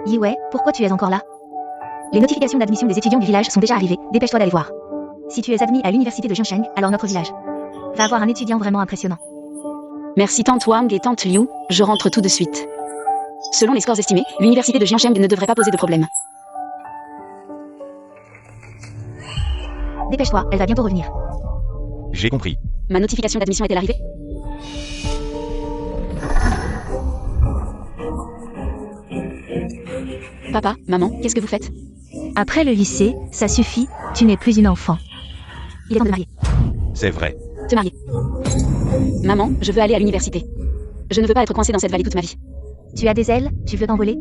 Yiwei, pourquoi tu es encore là? Les notifications d'admission des étudiants du village sont déjà arrivées, dépêche-toi d'aller voir. Si tu es admis à l'université de Jiangsheng, alors notre village va avoir un étudiant vraiment impressionnant. Merci tante Wang et tante Liu, je rentre tout de suite. Selon les scores estimés, l'université de Jiangsheng ne devrait pas poser de problème. Dépêche-toi, elle va bientôt revenir. J'ai compris. Ma notification d'admission est-elle arrivée? Papa, maman, qu'est-ce que vous faites? Après le lycée, ça suffit, tu n'es plus une enfant. Il est temps de marier. C'est vrai. Te marier. Maman, je veux aller à l'université. Je ne veux pas être coincée dans cette vallée toute ma vie. Tu as des ailes, tu veux t'envoler?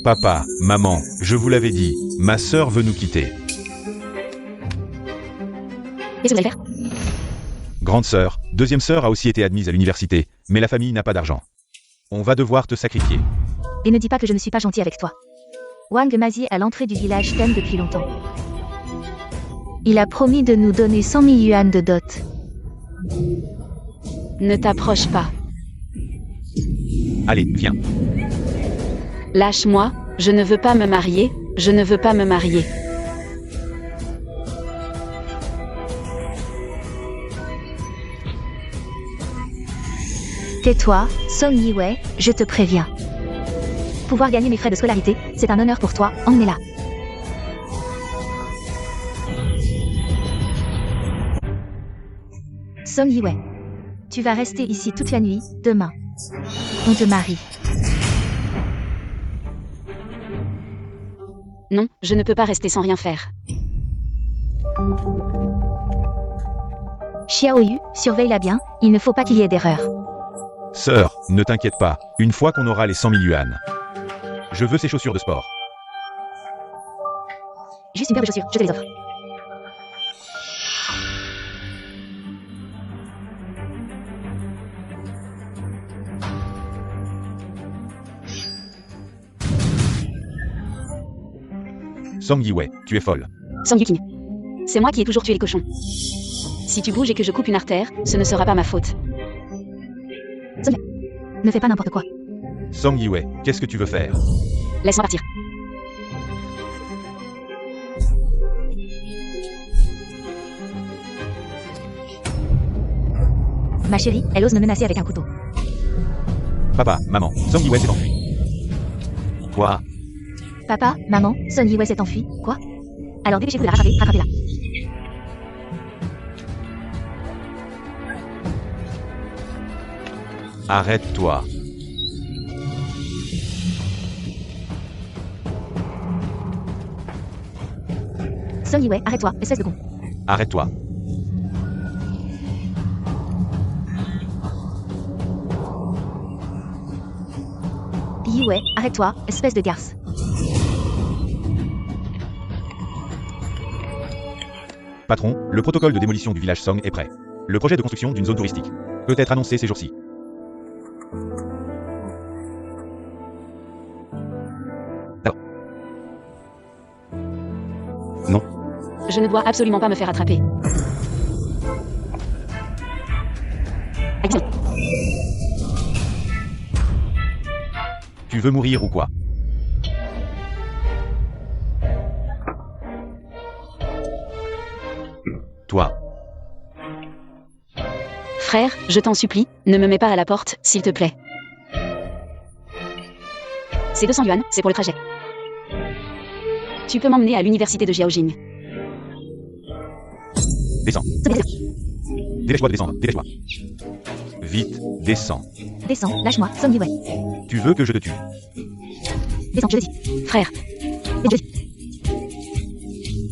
Papa, maman, je vous l'avais dit, ma sœur veut nous quitter. Qu'est-ce que vous allez faire? Grande sœur, deuxième sœur a aussi été admise à l'université, mais la famille n'a pas d'argent. On va devoir te sacrifier. Et ne dis pas que je ne suis pas gentil avec toi. Wang Mazi à l'entrée du village t'aime depuis longtemps. Il a promis de nous donner 100 000 yuan de dot. Ne t'approche pas. Allez, viens. Lâche-moi, je ne veux pas me marier, je ne veux pas me marier. Tais-toi, Song Yiwei, je te préviens. Pouvoir gagner mes frais de scolarité, c'est un honneur pour toi, emmenez-la. Song Yiwei. Tu vas rester ici toute la nuit, demain. On te marie. Non, je ne peux pas rester sans rien faire. Xiaoyu, surveille-la bien, il ne faut pas qu'il y ait d'erreur. Sœur, ne t'inquiète pas, une fois qu'on aura les 100 000 yuan. Je veux ces chaussures de sport. Juste une paire de chaussures, je te les offre. Song Yiwei, tu es folle. Song Yuking. C'est moi qui ai toujours tué les cochons. Si tu bouges et que je coupe une artère, ce ne sera pas ma faute. Sonia, ne fais pas n'importe quoi. Song Yiwei, qu'est-ce que tu veux faire? Laisse-moi partir. Ma chérie, elle ose me menacer avec un couteau. Papa, maman, Song Yiwei s'est enfui. Quoi? Papa, maman, Song Yiwei s'est enfui, quoi? Alors dépêchez-vous de la rattraper, rattrapez-la. Arrête-toi. Song Yiwei, arrête-toi, espèce de con. Arrête-toi. Yiwei, arrête-toi, espèce de garce. Patron, le protocole de démolition du village Song est prêt. Le projet de construction d'une zone touristique peut être annoncé ces jours-ci. Non. Je ne dois absolument pas me faire attraper. Excellent. Tu veux mourir ou quoi? Toi. Frère, je t'en supplie, ne me mets pas à la porte, s'il te plaît. C'est 200 yuan, c'est pour le trajet. Tu peux m'emmener à l'université de Jiaojing. Descends. Dépêche-toi de descendre, dépêche-toi. Vite, descends. Descends, lâche-moi, Song Yiwei. Tu veux que je te tue? Descends, je le dis. Frère, Je le dis.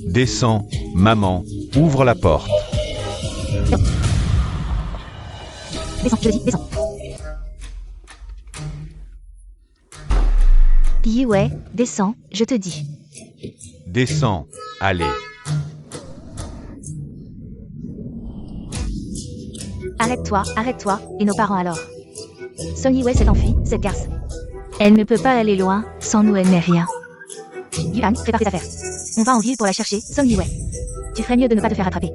Descends, maman, ouvre la porte. Descends, je le dis, descends. Yiwei, descends, je te dis. Descends, allez. Arrête-toi, et nos parents alors. Song Yiwei s'est enfuie, cette garce. Elle ne peut pas aller loin, sans nous elle n'est rien. Yuan, prépare tes affaires. On va en ville pour la chercher, Song Yiwei. Tu ferais mieux de ne pas te faire attraper.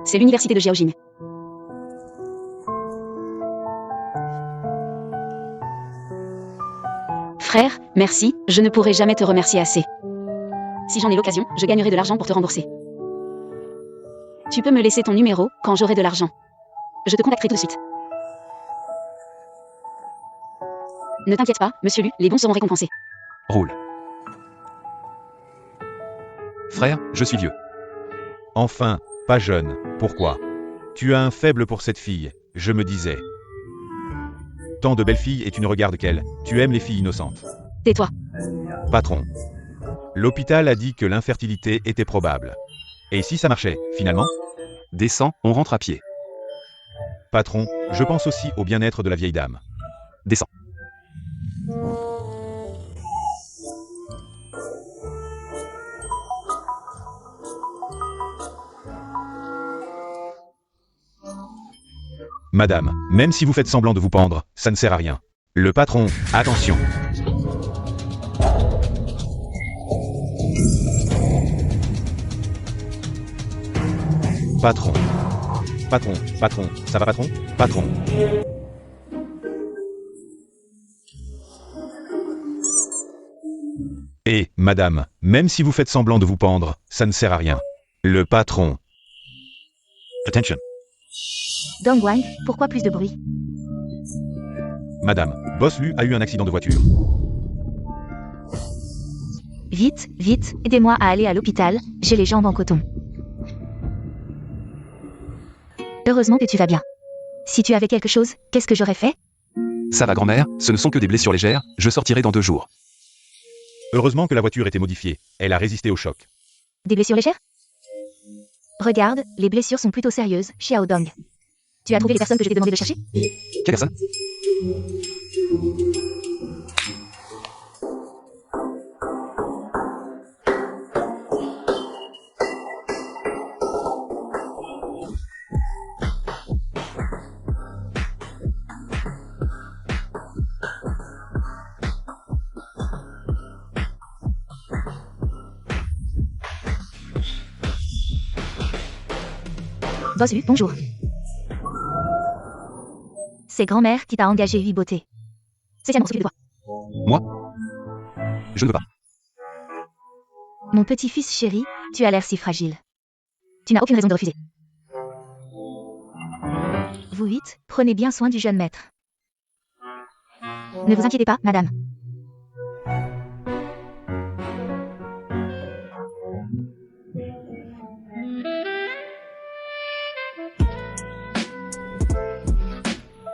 C'est l'université de Jiaojing. Frère, merci, je ne pourrai jamais te remercier assez. Si j'en ai l'occasion, je gagnerai de l'argent pour te rembourser. Tu peux me laisser ton numéro quand j'aurai de l'argent. Je te contacterai tout de suite. Ne t'inquiète pas, monsieur Lu, les bons seront récompensés. Roule. Frère, je suis vieux. Enfin, pas jeune, pourquoi? Tu as un faible pour cette fille, je me disais. Tant de belles filles et tu ne regardes qu'elles, tu aimes les filles innocentes. Tais-toi. Patron. L'hôpital a dit que l'infertilité était probable. Et si ça marchait, finalement? Descends, on rentre à pied. Patron, je pense aussi au bien-être de la vieille dame. Descends. Madame, même si vous faites semblant de vous pendre, ça ne sert à rien. Le patron, attention. Patron. Patron, patron, ça va patron? Patron. Et, madame, même si vous faites semblant de vous pendre, ça ne sert à rien. Le patron. Attention. Dong Wang, pourquoi plus de bruit? Madame, Boss Lu a eu un accident de voiture. Vite, vite, aidez-moi à aller à l'hôpital, j'ai les jambes en coton. Heureusement que tu vas bien. Si tu avais quelque chose, qu'est-ce que j'aurais fait? Ça va grand-mère, ce ne sont que des blessures légères, je sortirai dans 2 jours. Heureusement que la voiture était modifiée, elle a résisté au choc. Des blessures légères? Regarde, les blessures sont plutôt sérieuses, Xiao Dong. Tu as trouvé les personnes que je t'ai demandé de chercher? Quelle personne? Boss Lu, bonjour. C'est grand-mère qui t'a engagé 8 beautés. C'est Sian pour s'occuper de toi. Moi? Je ne veux pas. Mon petit-fils chéri, tu as l'air si fragile. Tu n'as aucune raison de refuser. Vous 8, prenez bien soin du jeune maître. Ne vous inquiétez pas, madame.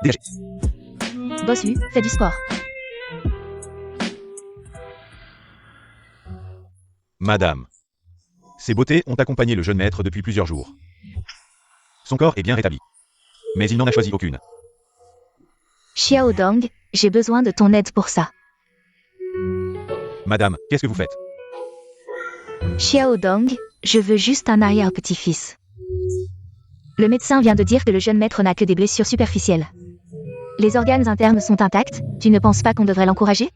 Dégagez. Boss Lu, fais du sport. Madame. Ces beautés ont accompagné le jeune maître depuis plusieurs jours. Son corps est bien rétabli. Mais il n'en a choisi aucune. Xiao Dong, j'ai besoin de ton aide pour ça. Madame, qu'est-ce que vous faites? Xiao Dong, je veux juste un arrière-petit-fils. Le médecin vient de dire que le jeune maître n'a que des blessures superficielles. Les organes internes sont intacts, tu ne penses pas qu'on devrait l'encourager?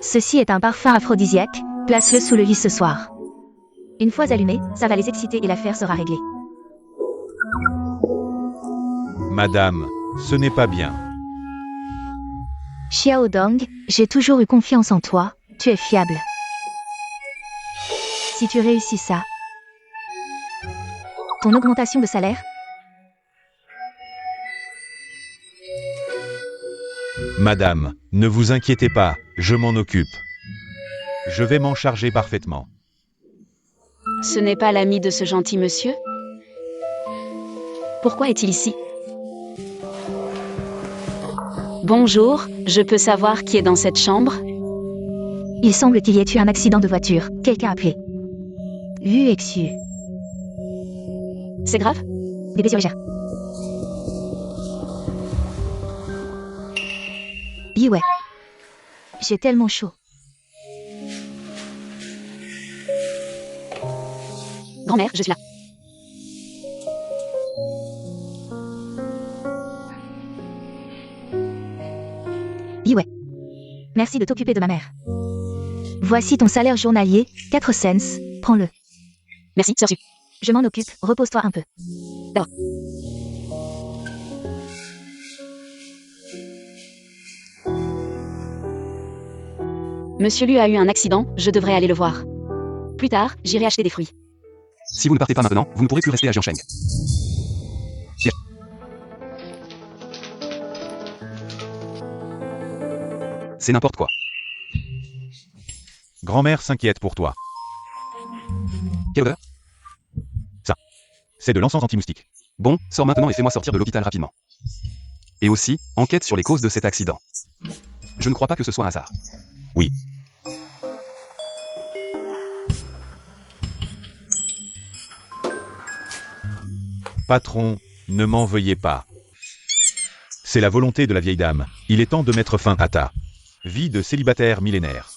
Ceci est un parfum aphrodisiaque, place-le sous le lit ce soir. Une fois allumé, ça va les exciter et l'affaire sera réglée. Madame, ce n'est pas bien. Xiao Dong, j'ai toujours eu confiance en toi, tu es fiable. Si tu réussis ça, ton augmentation de salaire? Madame, ne vous inquiétez pas, je m'en occupe. Je vais m'en charger parfaitement. Ce n'est pas l'ami de ce gentil monsieur? Pourquoi est-il ici? Bonjour, je peux savoir qui est dans cette chambre? Il semble qu'il y ait eu un accident de voiture, quelqu'un a appelé. Vu Exu. C'est grave? Des blessures légères. Ouais. J'ai tellement chaud. Grand-mère, je suis là. Ouais. Merci de t'occuper de ma mère. Voici ton salaire journalier, 4 cents, prends-le. Merci, sœur Su. Je m'en occupe, repose-toi un peu. Monsieur Lu a eu un accident, je devrais aller le voir. Plus tard, j'irai acheter des fruits. Si vous ne partez pas maintenant, vous ne pourrez plus rester à Jiansheng. C'est n'importe quoi. Grand-mère s'inquiète pour toi. Quelle odeur? C'est de l'encens anti-moustique. Bon, sors maintenant et fais-moi sortir de l'hôpital rapidement. Et aussi, enquête sur les causes de cet accident. Je ne crois pas que ce soit un hasard. Oui. Patron, ne m'en veuillez pas. C'est la volonté de la vieille dame. Il est temps de mettre fin à ta vie de célibataire millénaire.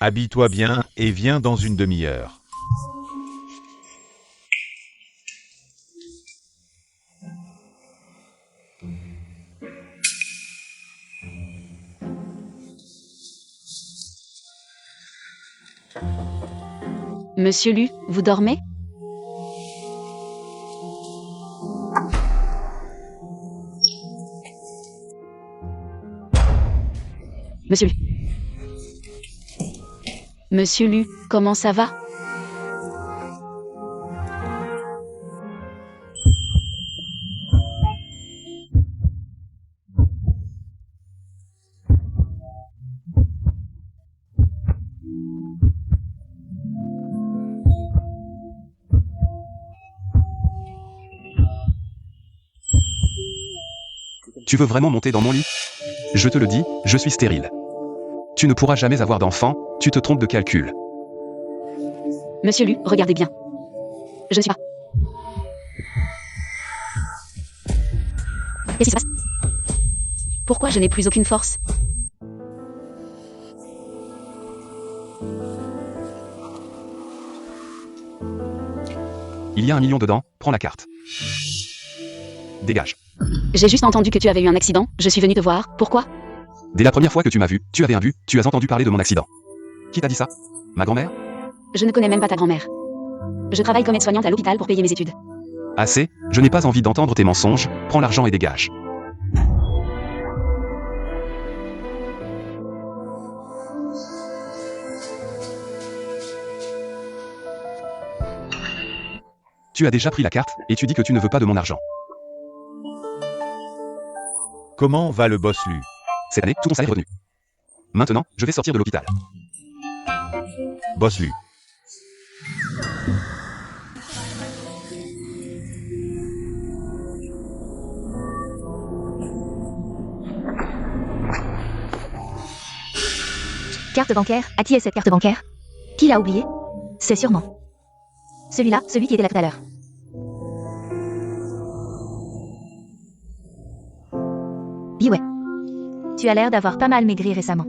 Habille-toi bien et viens dans une demi-heure. Monsieur Lu, vous dormez? Monsieur Lu. Monsieur Lu, comment ça va? Tu veux vraiment monter dans mon lit? Je te le dis, je suis stérile. Tu ne pourras jamais avoir d'enfant, tu te trompes de calcul. Monsieur Lu, regardez bien. Je ne suis pas. Qu'est-ce qui se passe? Pourquoi je n'ai plus aucune force? Il y a 1 million dedans, prends la carte. Dégage. J'ai juste entendu que tu avais eu un accident, je suis venu te voir, pourquoi? Dès la première fois que tu m'as vu, tu avais un but, tu as entendu parler de mon accident. Qui t'a dit ça? Ma grand-mère? Je ne connais même pas ta grand-mère. Je travaille comme aide-soignante à l'hôpital pour payer mes études. Assez, je n'ai pas envie d'entendre tes mensonges, prends l'argent et dégage. Tu as déjà pris la carte, et tu dis que tu ne veux pas de mon argent. Comment va le boss Lu? Cette année, tout ton salaire est revenu. Maintenant, je vais sortir de l'hôpital. Boss Lu. Carte bancaire, à qui est cette carte bancaire? Qui l'a oublié? C'est sûrement celui-là, celui qui était là tout à l'heure. Ouais. Tu as l'air d'avoir pas mal maigri récemment.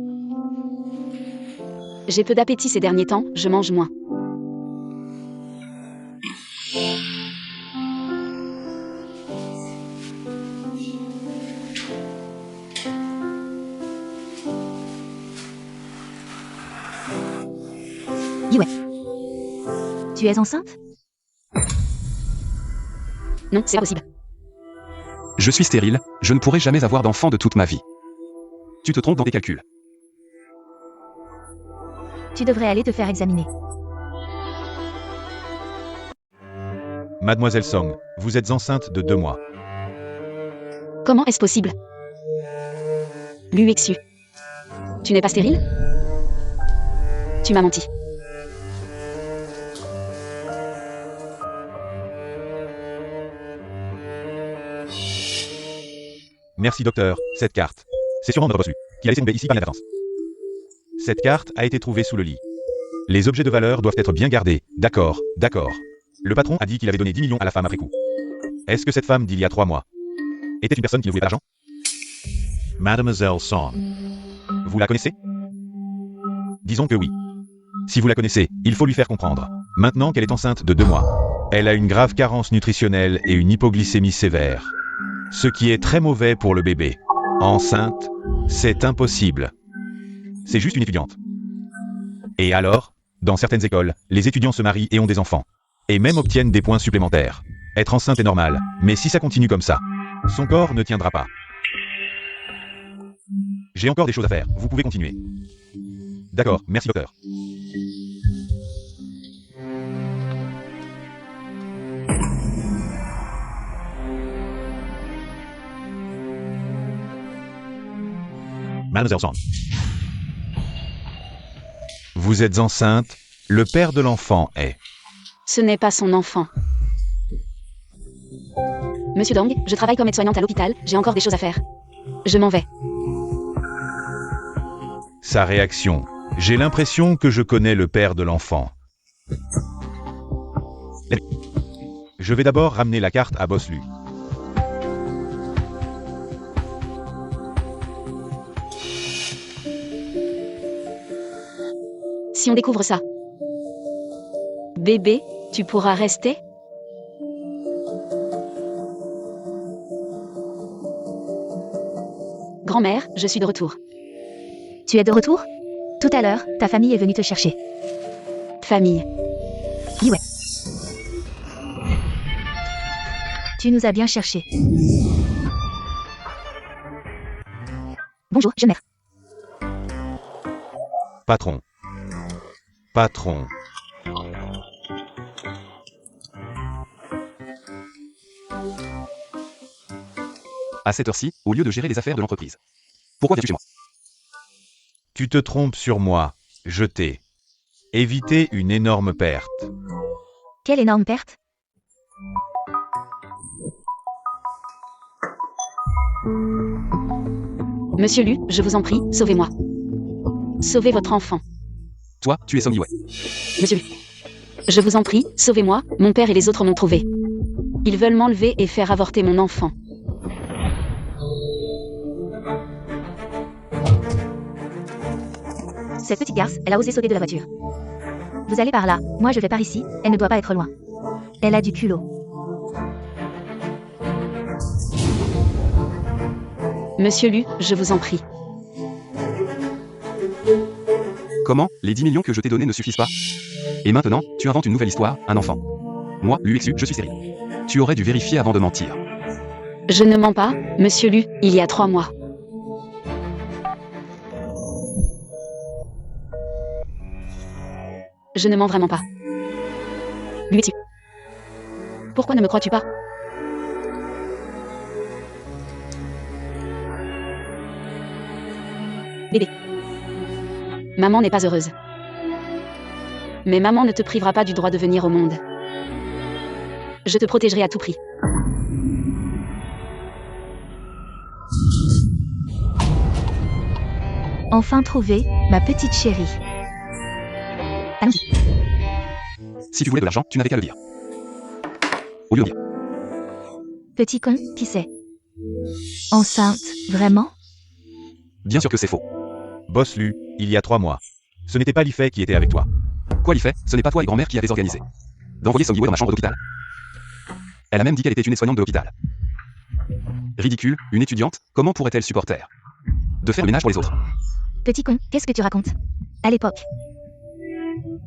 J'ai peu d'appétit ces derniers temps, je mange moins. Ouais. Tu es enceinte? Non, c'est pas possible. Je suis stérile, je ne pourrai jamais avoir d'enfant de toute ma vie. Tu te trompes dans tes calculs. Tu devrais aller te faire examiner. Mademoiselle Song, vous êtes enceinte de 2 mois. Comment est-ce possible? Lu Exu. Tu n'es pas stérile? Tu m'as menti. Merci docteur, cette carte. C'est sûrement notre boss Lu, qui a laissé tomber ici par inadvertance. Cette carte a été trouvée sous le lit. Les objets de valeur doivent être bien gardés. D'accord, d'accord. Le patron a dit qu'il avait donné 10 millions à la femme après coup. Est-ce que cette femme d'il y a 3 mois était une personne qui ne voulait pas d'argent? Mademoiselle Song. Vous la connaissez? Disons que oui. Si vous la connaissez, il faut lui faire comprendre. Maintenant qu'elle est enceinte de 2 mois, elle a une grave carence nutritionnelle et une hypoglycémie sévère. Ce qui est très mauvais pour le bébé. Enceinte, c'est impossible. C'est juste une étudiante. Et alors, Dans certaines écoles, les étudiants se marient et ont des enfants. Et même obtiennent des points supplémentaires. Être enceinte est normal, mais si ça continue comme ça, son corps ne tiendra pas. J'ai encore des choses à faire, vous pouvez continuer. D'accord, merci docteur. Mademoiselle Sand. Vous êtes enceinte, le père de l'enfant est... Ce n'est pas son enfant. Monsieur Dong, je travaille comme aide-soignante à l'hôpital, j'ai encore des choses à faire. Je m'en vais. Sa réaction. J'ai l'impression que je connais le père de l'enfant. Je vais d'abord ramener la carte à Boss Lu. Si on découvre ça. Bébé, tu pourras rester? Grand-mère, je suis de retour. Tu es de retour? Tout à l'heure, ta famille est venue te chercher. Famille. Yue. Tu nous as bien cherchés. Bonjour, jeune mère. Patron. Patron. À cette heure-ci, au lieu de gérer les affaires de l'entreprise. Pourquoi viens-tu chez moi? Tu te trompes sur moi. Je t'ai évité une énorme perte. Quelle énorme perte? Monsieur Lu, je vous en prie, sauvez-moi. Sauvez votre enfant. Toi, tu es Song Yue. Monsieur Lu. Je vous en prie, sauvez-moi, mon père et les autres m'ont trouvé. Ils veulent m'enlever et faire avorter mon enfant. Cette petite garce, elle a osé sauter de la voiture. Vous allez par là, moi je vais par ici, elle ne doit pas être loin. Elle a du culot. Monsieur Lu, je vous en prie. Comment? Les 10 millions que je t'ai donnés ne suffisent pas? Et maintenant, tu inventes une nouvelle histoire, un enfant. Moi, Luxu, je suis stérile. Tu aurais dû vérifier avant de mentir. Je ne mens pas, monsieur Lu, il y a 3 mois. Je ne mens vraiment pas. Luxu. Pourquoi ne me crois-tu pas? Bébé. Maman n'est pas heureuse. Mais maman ne te privera pas du droit de venir au monde. Je te protégerai à tout prix. Enfin trouvé, ma petite chérie. Allons-y. Si tu voulais de l'argent, tu n'avais qu'à le dire. Au lieu de dire. Petit con, qui c'est? Enceinte, vraiment? Bien sûr que c'est faux. Boss Lu, il y a 3 mois. Ce n'était pas Li-Fei qui était avec toi. Quoi, Li-Fei? Ce n'est pas toi et grand-mère qui avez organisé d'envoyer Song Yue dans ma chambre d'hôpital. Elle a même dit qu'elle était une aide-soignante de l'hôpital. Ridicule, une étudiante, comment pourrait-elle supporter de faire le ménage pour les autres? Petit con, qu'est-ce que tu racontes? À l'époque,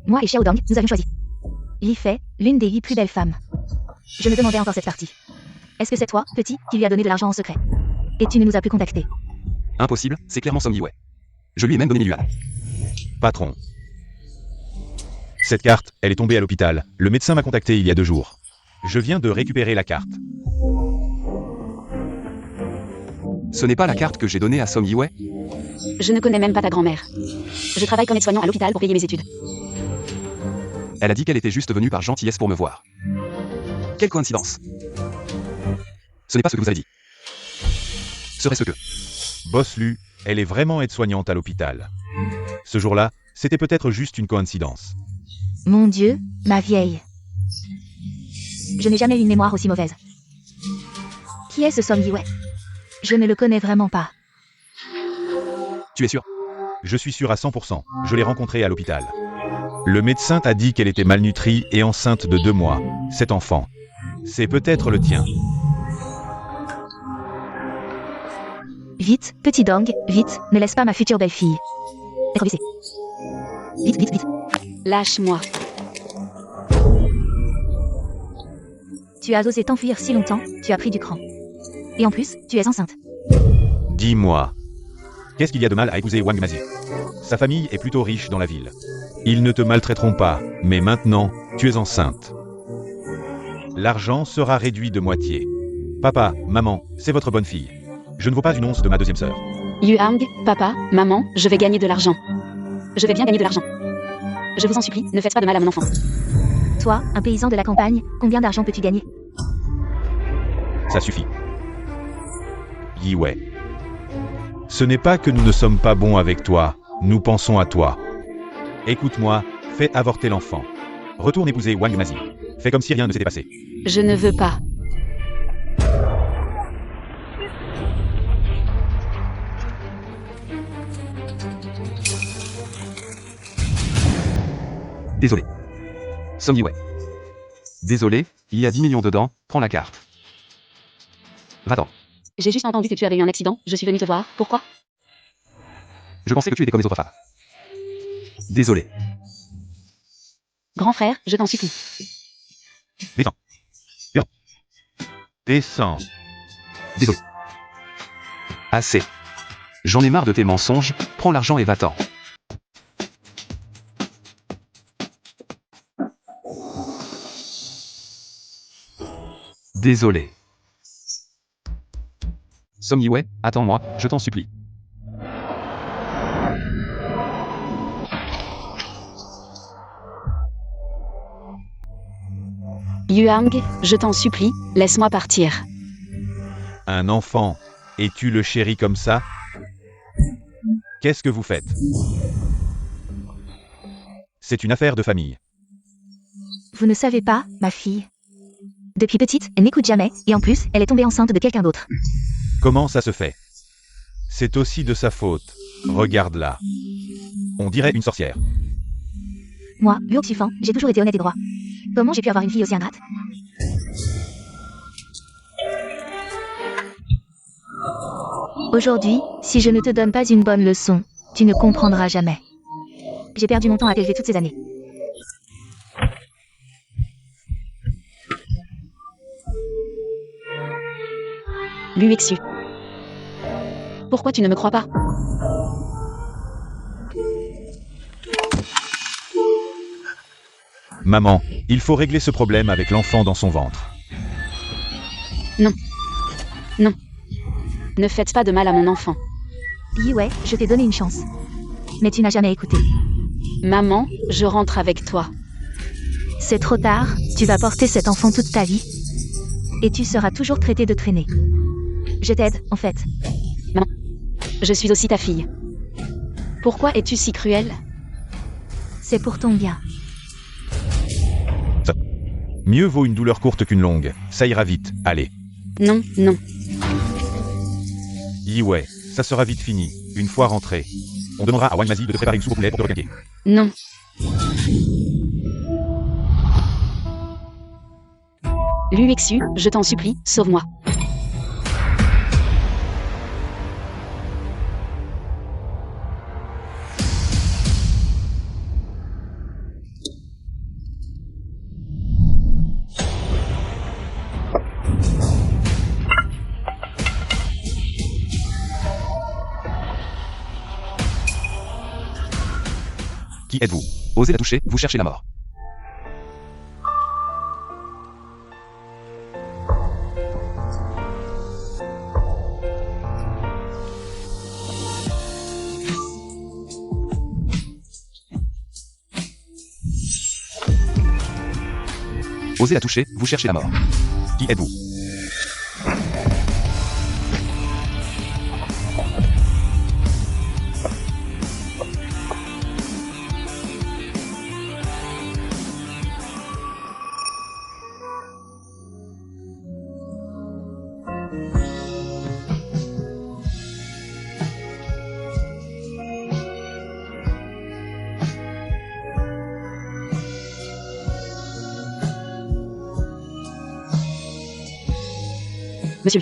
moi et Xiao Dong, nous avions choisi Li-Fei, l'une des 8 plus belles femmes. Je me demandais encore cette partie. Est-ce que c'est toi, petit, qui lui a donné de l'argent en secret? Et tu ne nous as plus contactés? Impossible, c'est clairement Song Yue. Je lui ai même donné 1000 yuan. Patron. Cette carte, elle est tombée à l'hôpital. Le médecin m'a contacté il y a 2 jours. Je viens de récupérer la carte. Ce n'est pas la carte que j'ai donnée à Song Yue? Je ne connais même pas ta grand-mère. Je travaille comme aide-soignant à l'hôpital pour payer mes études. Elle a dit qu'elle était juste venue par gentillesse pour me voir. Quelle coïncidence. Ce n'est pas ce que vous avez dit. Serait-ce que... Boss Lu, elle est vraiment aide-soignante à l'hôpital. Ce jour-là, c'était peut-être juste une coïncidence. Mon Dieu, ma vieille. Je n'ai jamais eu une mémoire aussi mauvaise. Qui est ce Song Yue? Je ne le connais vraiment pas. Tu es sûr? Je suis sûr à 100%. Je l'ai rencontrée à l'hôpital. Le médecin t'a dit qu'elle était malnutrie et enceinte de 2 mois. Cet enfant, c'est peut-être le tien. Vite, petit Dong, vite, ne laisse pas ma future belle-fille être blessée. Vite, vite, vite. Lâche-moi. Tu as osé t'enfuir si longtemps, tu as pris du cran. Et en plus, tu es enceinte. Dis-moi, qu'est-ce qu'il y a de mal à épouser Wang Mazi? Sa famille est plutôt riche dans la ville. Ils ne te maltraiteront pas, mais maintenant, tu es enceinte. L'argent sera réduit de moitié. Papa, maman, c'est votre bonne fille. Je ne vaux pas une once de ma deuxième sœur. Yuang, papa, maman, je vais gagner de l'argent. Je vais bien gagner de l'argent. Je vous en supplie, ne faites pas de mal à mon enfant. Toi, un paysan de la campagne, combien d'argent peux-tu gagner? Ça suffit. Yi Wei. Ce n'est pas que nous ne sommes pas bons avec toi, nous pensons à toi. Écoute-moi, fais avorter l'enfant. Retourne épouser Wang Mazi. Fais comme si rien ne s'était passé. Je ne veux pas. Désolé. Song Yiwei. Désolé, il y a 10 millions dedans, prends la carte. Va-t'en. J'ai juste entendu que tu avais eu un accident, je suis venue te voir, pourquoi? Je pensais que tu étais comme les autres femmes. Désolé. Grand frère, je t'en supplie. Descends. Désolé. Assez. J'en ai marre de tes mensonges, prends l'argent et va-t'en. Désolé. Song Yiwei, attends-moi, je t'en supplie. Yuang, je t'en supplie, laisse-moi partir. Un enfant. Et tu le chéris comme ça? Qu'est-ce que vous faites? C'est une affaire de famille. Vous ne savez pas, ma fille. Depuis petite, elle n'écoute jamais, et en plus, elle est tombée enceinte de quelqu'un d'autre. Comment ça se fait? C'est aussi de sa faute. Regarde-la. On dirait une sorcière. Moi, Luo Xufan, j'ai toujours été honnête et droit. Comment j'ai pu avoir une fille aussi ingrate? Aujourd'hui, si je ne te donne pas une bonne leçon, tu ne comprendras jamais. J'ai perdu mon temps à t'élever toutes ces années. Luexu. Pourquoi tu ne me crois pas? Maman, il faut régler ce problème avec l'enfant dans son ventre. Non. Non. Ne faites pas de mal à mon enfant. Yi Wei, je t'ai donné une chance. Mais tu n'as jamais écouté. Maman, je rentre avec toi. C'est trop tard, tu vas porter cet enfant toute ta vie. Et tu seras toujours traité de traînée. Je t'aide, en fait. Je suis aussi ta fille. Pourquoi es-tu si cruelle? C'est pour ton bien. Mieux vaut une douleur courte qu'une longue. Ça ira vite, allez. Non, non. Yi Wei, ça sera vite fini. Une fois rentré. On demandera à Wang Mazi de te préparer une soupe au poulet pour te requinquer. Non. Luexu, je t'en supplie, sauve-moi. Qui êtes-vous? Osez la toucher, vous cherchez la mort. Osez la toucher, vous cherchez la mort. Qui êtes-vous? Monsieur.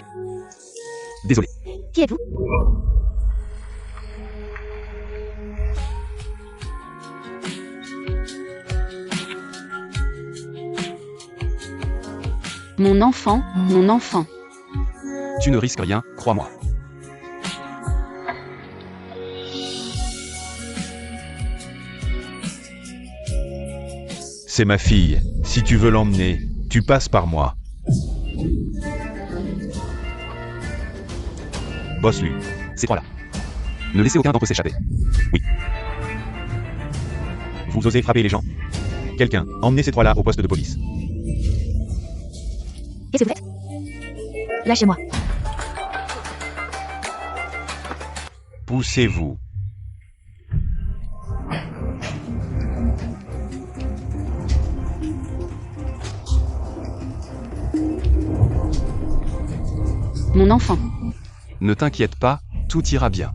Désolé. Qui êtes-vous? Mon enfant, mon enfant. Tu ne risques rien, crois-moi. C'est ma fille. Si tu veux l'emmener, tu passes par moi. Bosse-lui. Ces trois-là. Ne laissez aucun d'entre eux s'échapper. Vous osez frapper les gens? Quelqu'un, emmenez ces trois-là au poste de police. Qu'est-ce que vous faites? Lâchez-moi. Poussez-vous. Mon enfant. Ne t'inquiète pas, tout ira bien.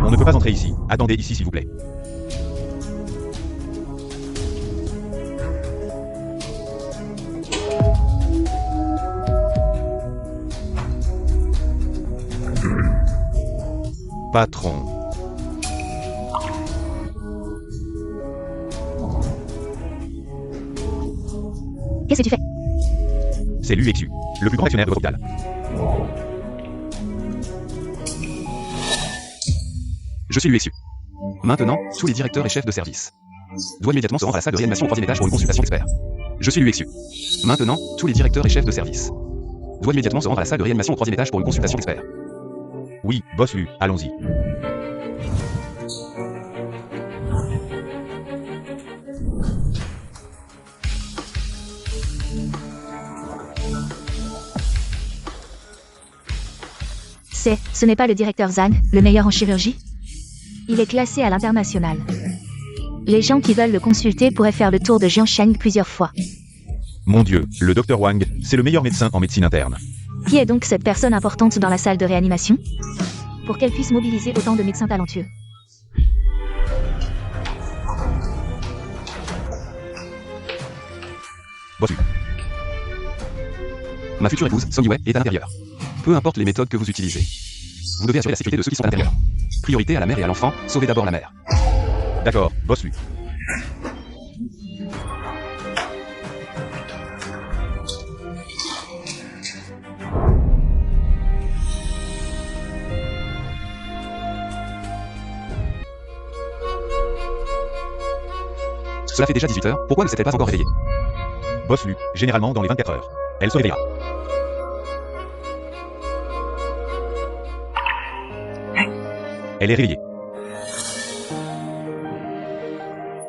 On ne peut pas entrer ici. Attendez ici s'il vous plaît. Patron. Qu'est-ce que tu fais? C'est l'UXU, le plus grand actionnaire de votre hôpital. Je suis l'UXU. Maintenant, tous les directeurs et chefs de service doivent immédiatement se rendre à la salle de réanimation au 3e étage pour une consultation d'experts. Je suis l'UXU. Maintenant, tous les directeurs et chefs de service doivent immédiatement se rendre à la salle de réanimation au 3e étage pour une consultation d'experts. Oui, bosse-lui, allons-y. Ce n'est pas le directeur Zhang, le meilleur en chirurgie? Il est classé à l'international. Les gens qui veulent le consulter pourraient faire le tour de Jiangshang plusieurs fois. Mon Dieu, le docteur Wang, c'est le meilleur médecin en médecine interne. Qui est donc cette personne importante dans la salle de réanimation? Pour qu'elle puisse mobiliser autant de médecins talentueux. Bosse-lui. Ma future épouse, Song Yue, est à l'intérieur. Peu importe les méthodes que vous utilisez. Vous devez assurer la sécurité de ceux qui sont à l'intérieur. Priorité à la mère et à l'enfant, sauvez d'abord la mère. D'accord, bosse-lui. Cela fait déjà 18 heures, pourquoi ne s'est-elle pas encore réveillée? Bosse-lui, généralement dans les 24 heures. Elle se réveillera. Elle est réveillée.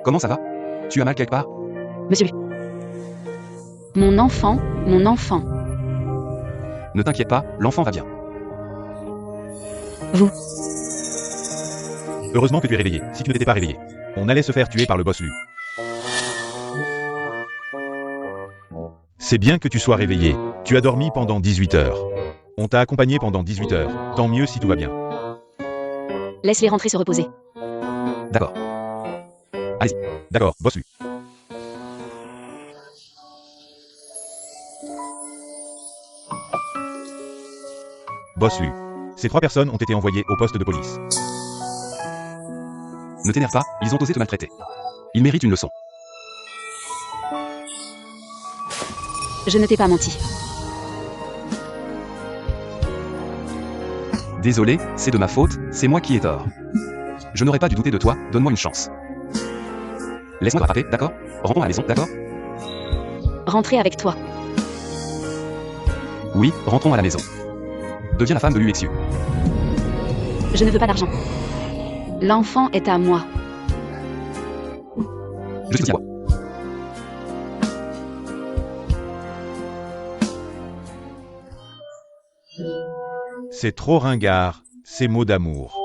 Comment ça va? Tu as mal quelque part? Monsieur Lu. Mon enfant, mon enfant. Ne t'inquiète pas, l'enfant va bien. Vous. Heureusement que tu es réveillé. Si tu n'étais pas réveillé, on allait se faire tuer par le boss Lu. C'est bien que tu sois réveillé. Tu as dormi pendant 18 heures. On t'a accompagné pendant 18 heures. Tant mieux si tout va bien. Laisse-les rentrer se reposer. D'accord. Allez-y. D'accord, bosse lui. Bosse lui. Ces 3 personnes ont été envoyées au poste de police. Ne t'énerve pas, ils ont osé te maltraiter. Ils méritent une leçon. Je ne t'ai pas menti. Désolé, c'est de ma faute, c'est moi qui ai tort. Je n'aurais pas dû douter de toi, donne-moi une chance. Laisse-moi te rattraper, d'accord? Rentrons à la maison, d'accord? Rentrer avec toi. Oui, rentrons à la maison. Deviens la femme de l'UXU. Je ne veux pas d'argent. L'enfant est à moi. Je suis aussi à toi. C'est trop ringard, ces mots d'amour.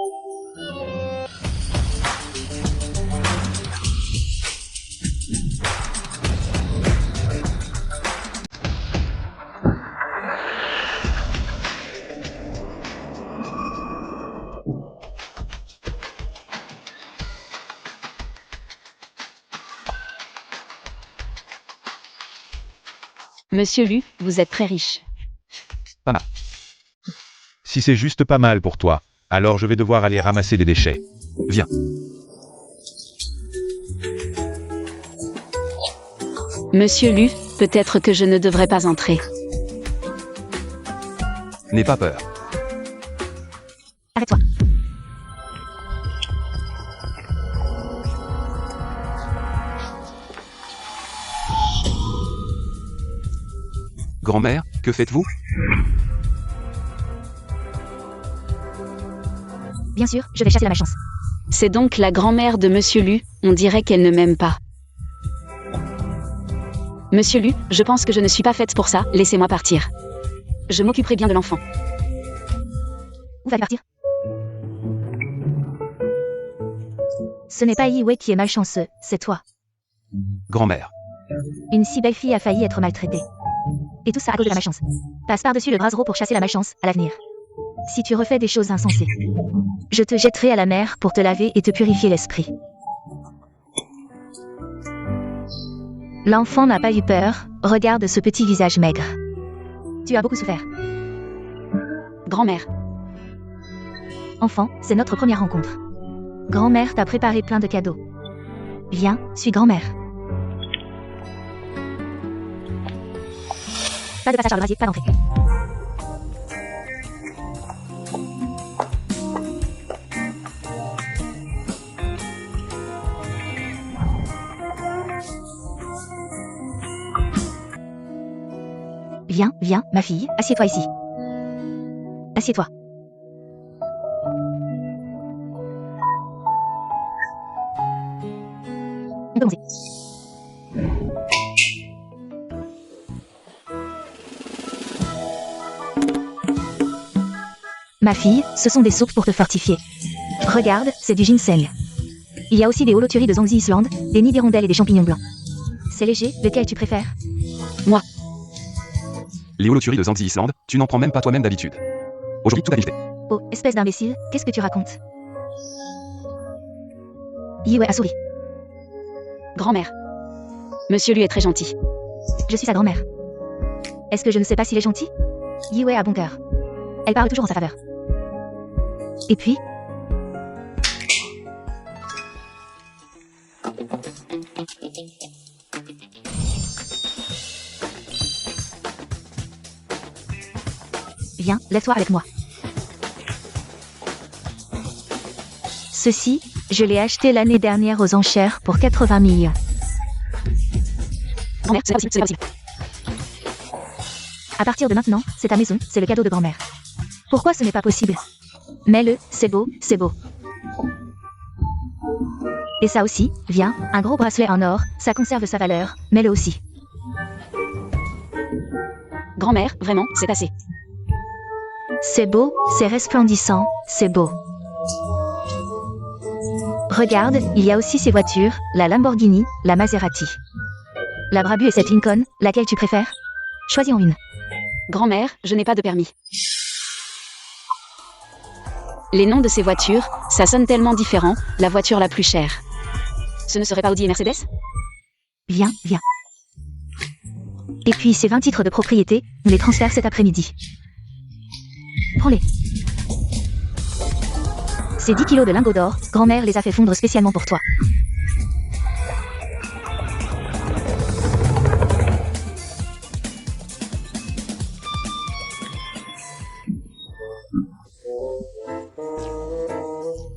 Monsieur Lu, vous êtes très riche. Pas mal. Si c'est juste pas mal pour toi, alors je vais devoir aller ramasser des déchets. Viens. Monsieur Lu, peut-être que je ne devrais pas entrer. N'aie pas peur. Arrête-toi. Grand-mère, que faites-vous? Bien sûr, je vais chasser la malchance. C'est donc la grand-mère de Monsieur Lu, on dirait qu'elle ne m'aime pas. Monsieur Lu, je pense que je ne suis pas faite pour ça, laissez-moi partir. Je m'occuperai bien de l'enfant. Où vas-tu partir? Ce n'est pas Yi Wei qui est malchanceux, c'est toi. Grand-mère. Une si belle fille a failli être maltraitée. Et tout ça à cause de la malchance. Passe par-dessus le brasero pour chasser la malchance, à l'avenir. Si tu refais des choses insensées, je te jetterai à la mer pour te laver et te purifier l'esprit. L'enfant n'a pas eu peur, regarde ce petit visage maigre. Tu as beaucoup souffert. Grand-mère. Enfant, c'est notre première rencontre. Grand-mère t'a préparé plein de cadeaux. Viens, suis grand-mère. Pas de passage par le brasier, pas d'entrée. Viens, viens, ma fille, assieds-toi ici. Assieds-toi. On peut commencer. Ma fille, ce sont des soupes pour te fortifier. Regarde, c'est du ginseng. Il y a aussi des holoturies de Zhangzi Island, des nids d'hirondelles et des champignons blancs. C'est léger, lequel tu préfères? Moi. Les holoturies de Zhangzi Island, tu n'en prends même pas toi-même d'habitude. Aujourd'hui, tout a vérité. Oh, espèce d'imbécile, qu'est-ce que tu racontes? Yi Wei a souri. Grand-mère. Monsieur Lu est très gentil. Je suis sa grand-mère. Est-ce que je ne sais pas s'il est gentil? Yi Wei a bon cœur. Elle parle toujours en sa faveur. Et puis? Viens, laisse-toi avec moi. Ceci, je l'ai acheté l'année dernière aux enchères pour 80 millions. Grand-mère, c'est pas possible, c'est pas possible. À partir de maintenant, c'est ta maison, c'est le cadeau de grand-mère. Pourquoi ce n'est pas possible? Mets-le, c'est beau, c'est beau. Et ça aussi, viens, un gros bracelet en or, ça conserve sa valeur, mets-le aussi. Grand-mère, vraiment, c'est assez. C'est beau, c'est resplendissant, c'est beau. Regarde, il y a aussi ces voitures, la Lamborghini, la Maserati. La Brabus et cette Lincoln, laquelle tu préfères? Choisis en une. Grand-mère, je n'ai pas de permis. Les noms de ces voitures, ça sonne tellement différent, la voiture la plus chère. Ce ne serait pas Audi et Mercedes? Viens, viens. Et puis ces 20 titres de propriété, on les transfère cet après-midi. Prends-les. Ces 10 kilos de lingots d'or, grand-mère les a fait fondre spécialement pour toi.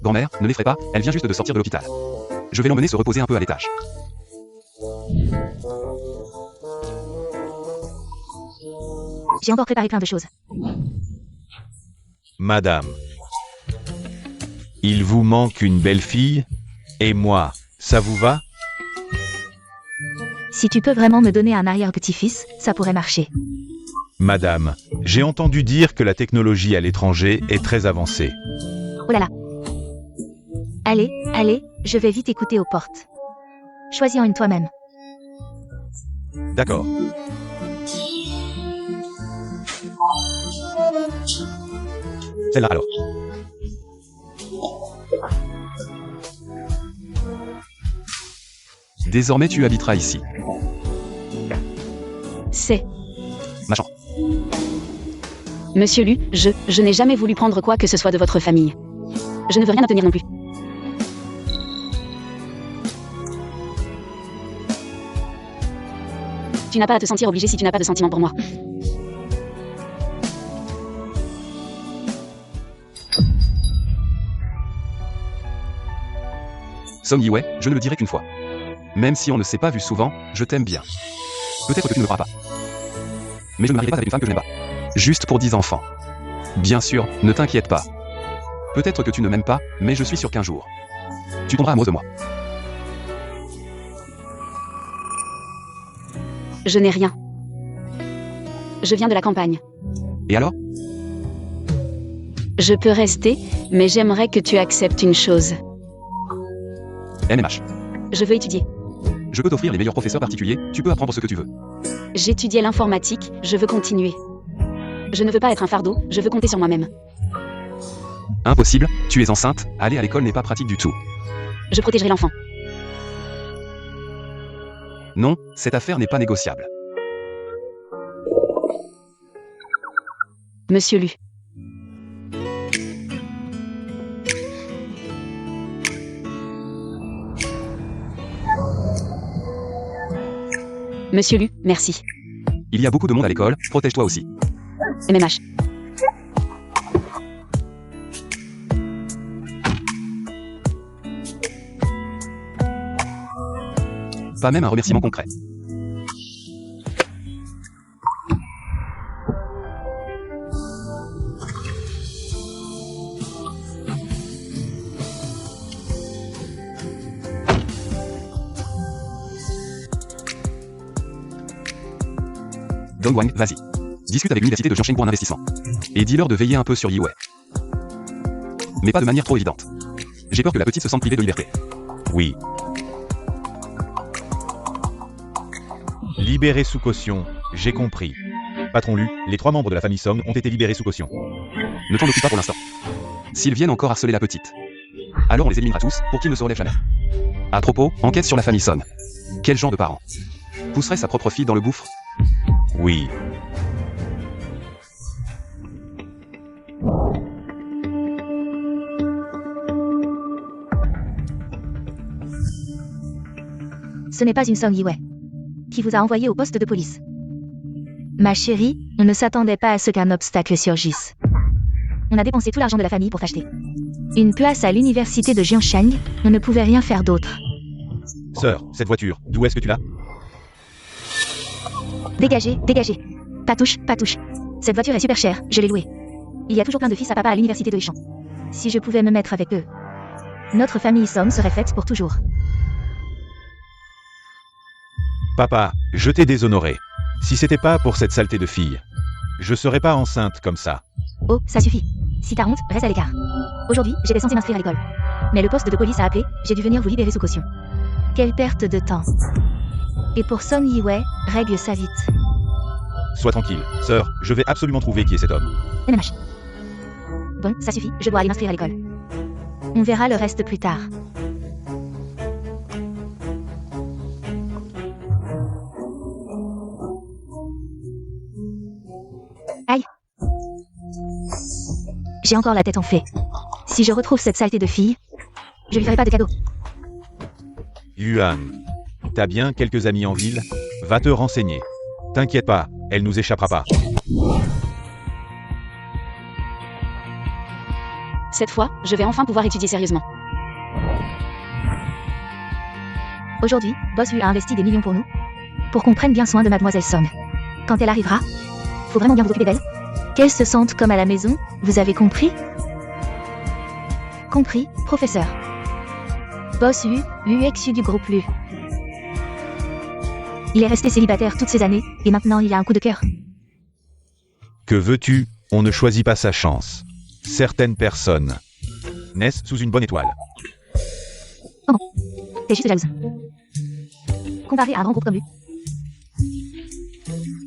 Grand-mère, ne l'effraie pas, elle vient juste de sortir de l'hôpital. Je vais l'emmener se reposer un peu à l'étage. J'ai encore préparé plein de choses. Madame. Il vous manque une belle fille? Et moi, ça vous va? Si tu peux vraiment me donner un arrière-petit-fils, ça pourrait marcher. Madame, j'ai entendu dire que la technologie à l'étranger est très avancée. Oh là là. Allez, allez, je vais vite écouter aux portes. Choisis en une toi-même. D'accord. Celle-là alors. Désormais tu habiteras ici. C'est... Ma chambre. Monsieur Lu, je n'ai jamais voulu prendre quoi que ce soit de votre famille. Je ne veux rien obtenir non plus. Tu n'as pas à te sentir obligé si tu n'as pas de sentiment pour moi. Song Yiwei, je ne le dirai qu'une fois. Même si on ne s'est pas vu souvent, je t'aime bien. Peut-être que tu ne me crois pas. Mais je ne me marierai pas avec une femme que je n'aime pas. Juste pour 10 enfants. Bien sûr, ne t'inquiète pas. Peut-être que tu ne m'aimes pas, mais je suis sûr qu'un jour, tu tomberas amoureuse de moi. Je n'ai rien. Je viens de la campagne. Et alors? Je peux rester, mais j'aimerais que tu acceptes une chose. MMH. Je veux étudier. Je peux t'offrir les meilleurs professeurs particuliers, tu peux apprendre ce que tu veux. J'étudiais l'informatique, je veux continuer. Je ne veux pas être un fardeau, je veux compter sur moi-même. Impossible, tu es enceinte, aller à l'école n'est pas pratique du tout. Je protégerai l'enfant. Non, cette affaire n'est pas négociable. Monsieur Lu. Monsieur Lu, merci. Il y a beaucoup de monde à l'école, protège-toi aussi. MMH. Pas même un remerciement concret. Dong Wang, vas-y. Discute avec l'université de Jiangsheng pour un investissement. Et dis-leur de veiller un peu sur Yiwei. Mais pas de manière trop évidente. J'ai peur que la petite se sente privée de liberté. Oui. Libéré sous caution, j'ai compris. Patron Lu, les 3 membres de la famille Song ont été libérés sous caution. Ne t'en occupe pas pour l'instant. S'ils viennent encore harceler la petite, alors on les éliminera tous pour qu'ils ne se relèvent jamais. À propos, enquête sur la famille Song. Quel genre de parent pousserait sa propre fille dans le gouffre? Oui. Ce n'est pas une Song Yiwei qui vous a envoyé au poste de police. Ma chérie, on ne s'attendait pas à ce qu'un obstacle surgisse. On a dépensé tout l'argent de la famille pour t'acheter une place à l'université de Jiangsheng. On ne pouvait rien faire d'autre. Sœur, cette voiture, d'où est-ce que tu l'as? Dégagez, dégagez. Pas touche, pas touche. Cette voiture est super chère, je l'ai louée. Il y a toujours plein de fils à papa à l'université de Heichan. Si je pouvais me mettre avec eux, notre famille Song serait faite pour toujours. Papa, je t'ai déshonoré. Si c'était pas pour cette saleté de fille, je serais pas enceinte comme ça. Oh, ça suffit. Si t'as honte, reste à l'écart. Aujourd'hui, j'étais censée m'inscrire à l'école. Mais le poste de police a appelé, j'ai dû venir vous libérer sous caution. Quelle perte de temps. Et pour Song Yiwei, règle ça vite. Sois tranquille, sœur, je vais absolument trouver qui est cet homme. MMH. Bon, ça suffit, je dois aller m'inscrire à l'école. On verra le reste plus tard. Aïe. J'ai encore la tête enflée. Si je retrouve cette saleté de fille, je lui ferai pas de cadeau. Yuan, t'as bien quelques amis en ville? Va te renseigner. T'inquiète pas, elle nous échappera pas. Cette fois, je vais enfin pouvoir étudier sérieusement. Aujourd'hui, Boss Hu a investi des millions pour nous, pour qu'on prenne bien soin de Mademoiselle Song. Quand elle arrivera, faut vraiment bien vous occuper d'elle. Qu'elle se sente comme à la maison, vous avez compris? Compris, professeur. Boss Hu, l'UXU du groupe Lu. Il est resté célibataire toutes ces années, et maintenant il a un coup de cœur. Que veux-tu? On ne choisit pas sa chance. Certaines personnes naissent sous une bonne étoile. Oh bon, t'es juste jalouse. Comparé à un grand groupe comme lui,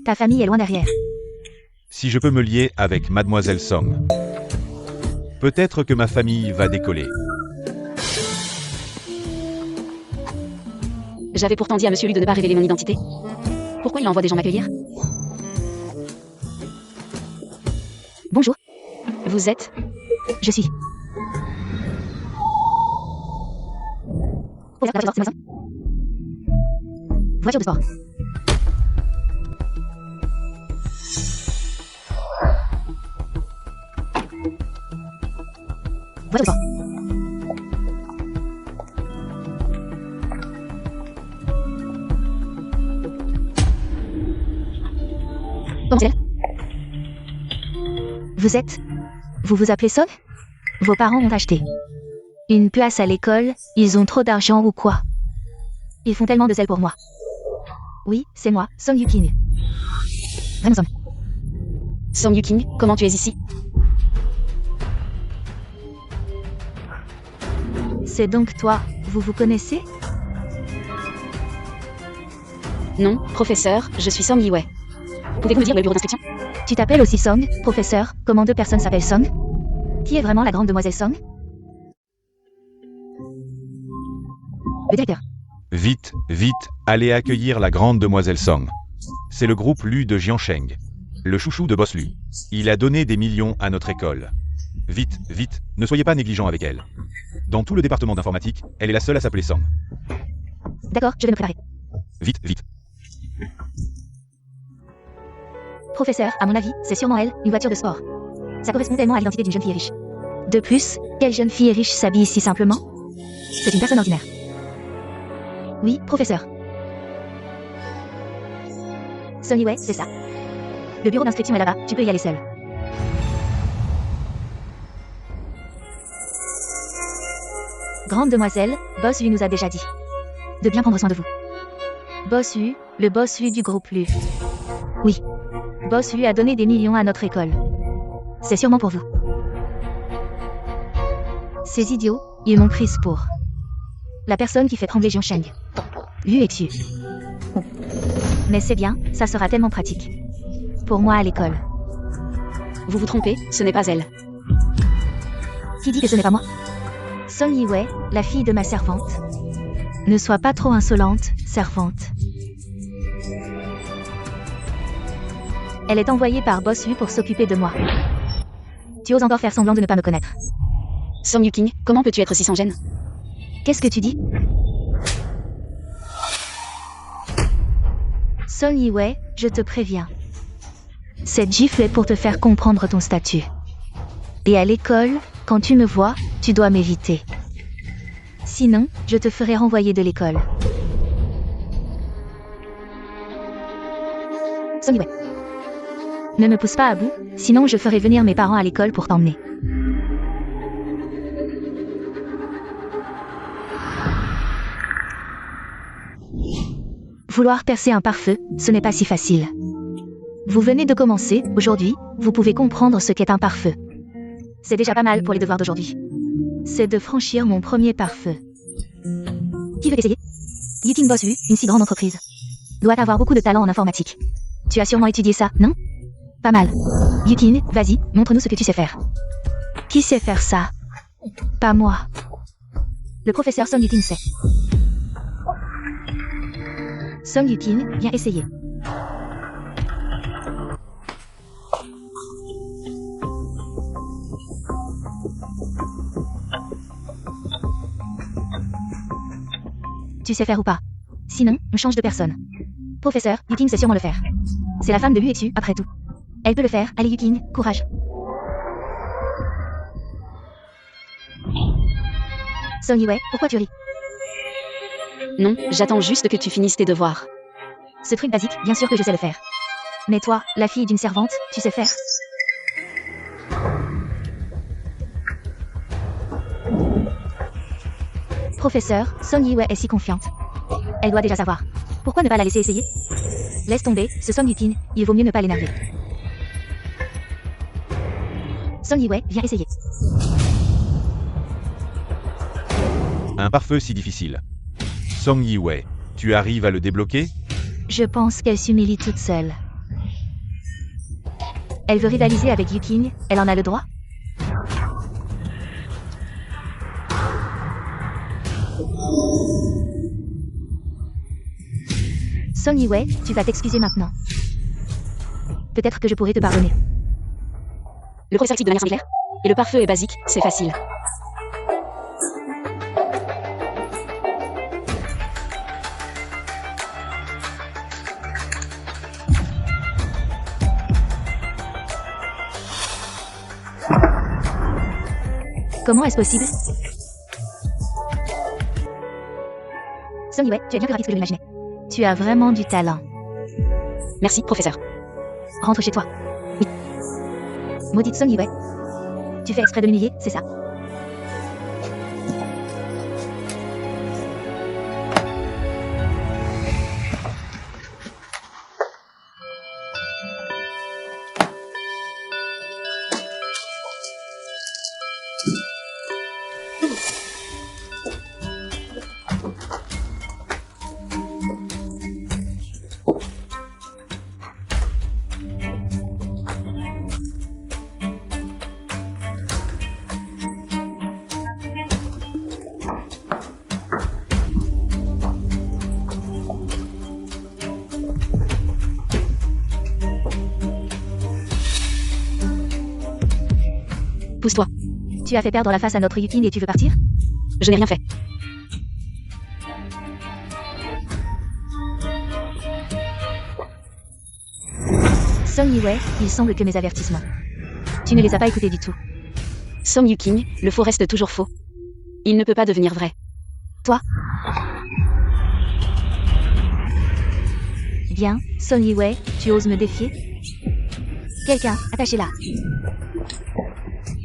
ta famille est loin derrière. Si je peux me lier avec Mademoiselle Song, peut-être que ma famille va décoller. J'avais pourtant dit à Monsieur Lu de ne pas révéler mon identité. Pourquoi il envoie des gens m'accueillir? Bonjour, Vous êtes? je suis. Voiture de sport. Vois toi. Comment c'est elle? Vous êtes... Vous vous appelez Song? Vos parents ont acheté une place à l'école, ils ont trop d'argent ou quoi? Ils font tellement de zèle pour moi. Oui, c'est moi, Song Yuking. Vraiment Song. Song Yuking, comment tu es ici? C'est donc toi, vous vous connaissez? Non, professeur, je suis Song Yiwei. Pouvez-vous me dire le bureau d'inscription? Tu t'appelles aussi Song, professeur, comment deux personnes s'appellent Song? Qui est vraiment la grande demoiselle Song? Le directeur. Vite, vite, allez accueillir la grande demoiselle Song. C'est le groupe Lu de Jiansheng. Le chouchou de Boss Lu. Il a donné des millions à notre école. Vite, vite, ne soyez pas négligents avec elle. Dans tout le département d'informatique, elle est la seule à s'appeler Song. D'accord, je vais me préparer. Vite, vite. Professeur, à mon avis, c'est sûrement elle, une voiture de sport. Ça correspond tellement à l'identité d'une jeune fille riche. De plus, quelle jeune fille riche s'habille si simplement? C'est une personne ordinaire. Oui, professeur. Song Yiwei, c'est ça. Le bureau d'inscription est là-bas, tu peux y aller seul. Grande demoiselle, Boss Yu nous a déjà dit de bien prendre soin de vous. Boss Yu, le Boss Yu du groupe Lu. Oui. Boss Yu a donné des millions à notre école. C'est sûrement pour vous. Ces idiots, ils m'ont prise pour la personne qui fait trembler Jiansheng. Lu Exu. Mais c'est bien, ça sera tellement pratique. Pour moi à l'école. Vous vous trompez, ce n'est pas elle. Qui dit que ce n'est pas moi? Song Yiwei, la fille de ma servante. Ne sois pas trop insolente, servante. Elle est envoyée par Boss Yu pour s'occuper de moi. Tu oses encore faire semblant de ne pas me connaître. Song Yuking, comment peux-tu être si sans gêne? Qu'est-ce que tu dis? Song Yiwei, je te préviens. Cette gifle est pour te faire comprendre ton statut. Et à l'école, quand tu me vois, tu dois m'éviter. Sinon, je te ferai renvoyer de l'école. Song Yiwei. Ne me pousse pas à bout, sinon je ferai venir mes parents à l'école pour t'emmener. Vouloir percer un pare-feu, ce n'est pas si facile. Vous venez de commencer, aujourd'hui, vous pouvez comprendre ce qu'est un pare-feu. C'est déjà pas mal pour les devoirs d'aujourd'hui. C'est de franchir mon premier pare-feu. Qui veut essayer? Yuking Boss Yu, une si grande entreprise, doit avoir beaucoup de talent en informatique. Tu as sûrement étudié ça, non? Pas mal. Yuking, vas-y, montre-nous ce que tu sais faire. Qui sait faire ça? Pas moi. Le professeur Song Yuking sait. Song Yuking, viens essayer. Tu sais faire ou pas? Sinon, on change de personne. Professeur, Yuking sait sûrement le faire. C'est la femme de Lu Exu, après tout. Elle peut le faire, allez Yuking, courage. Song Yiwei, pourquoi tu ris? Non, j'attends juste que tu finisses tes devoirs. Ce truc basique, bien sûr que je sais le faire. Mais toi, la fille d'une servante, tu sais faire? Professeur, Song Yiwei est si confiante. Elle doit déjà savoir. Pourquoi ne pas la laisser essayer? Laisse tomber, ce Song Yuking, il vaut mieux ne pas l'énerver. Song Yiwei, viens essayer. Un pare-feu si difficile. Song Yiwei, tu arrives à le débloquer? Je pense qu'elle s'humilie toute seule. Elle veut rivaliser avec Yuking, elle en a le droit? Song Yiwei, tu vas t'excuser maintenant. Peut-être que je pourrais te pardonner. Le professeur explique de manière simple et claire. Et le pare-feu est basique, c'est facile. Comment est-ce possible? Song Yue, tu es bien plus rapide que je l'imaginais. Tu as vraiment du talent. Merci, professeur. Rentre chez toi. Oui. Maudite Song Yue. Tu fais exprès de l'humilier, c'est ça? Pousse-toi. Tu as fait perdre la face à notre Yukin et tu veux partir? Je n'ai rien fait. Song Yue, il semble que mes avertissements. Tu ne les as pas écoutés du tout. Song Yuking, le faux reste toujours faux. Il ne peut pas devenir vrai. Bien, Song Yue, tu oses me défier? Quelqu'un, attachez-la.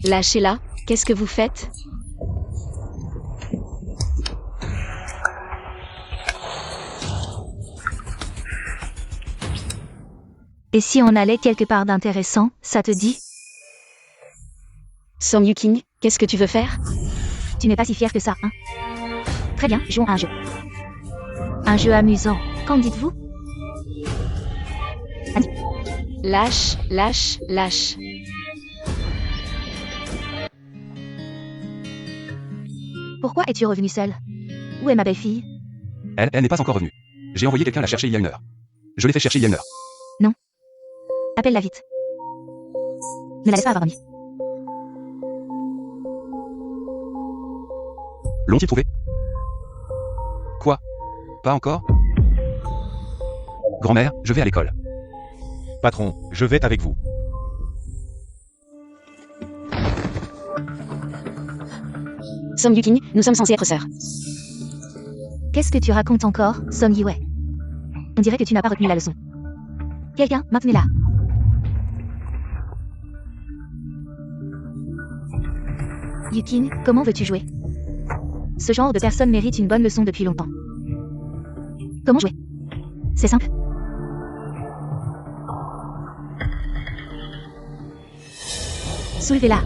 Lâchez-la, qu'est-ce que vous faites? Et si on allait quelque part d'intéressant, ça te dit? Song Yuking, qu'est-ce que tu veux faire? Tu n'es pas si fier que ça, hein? Très bien, jouons à un jeu. Un jeu amusant, qu'en dites-vous? Lâche, lâche, lâche. Pourquoi es-tu revenue seule? Où est ma belle-fille? Elle n'est pas encore revenue. J'ai envoyé quelqu'un la chercher il y a 1 heure. Je l'ai fait chercher il y a 1 heure. Appelle-la vite. Ne la laisse pas avoir ennui. L'ont-ils trouvé? Quoi? Pas encore? Grand-mère, je vais à l'école. Patron, je vais avec vous. Song Yuking, nous sommes censés être sœurs. Qu'est-ce que tu racontes encore, Song Yue? On dirait que tu n'as pas retenu la leçon. Quelqu'un, maintenez-la. Yukin, comment veux-tu jouer? Ce genre de personne mérite une bonne leçon depuis longtemps. Comment jouer? C'est simple. Soulevez-la.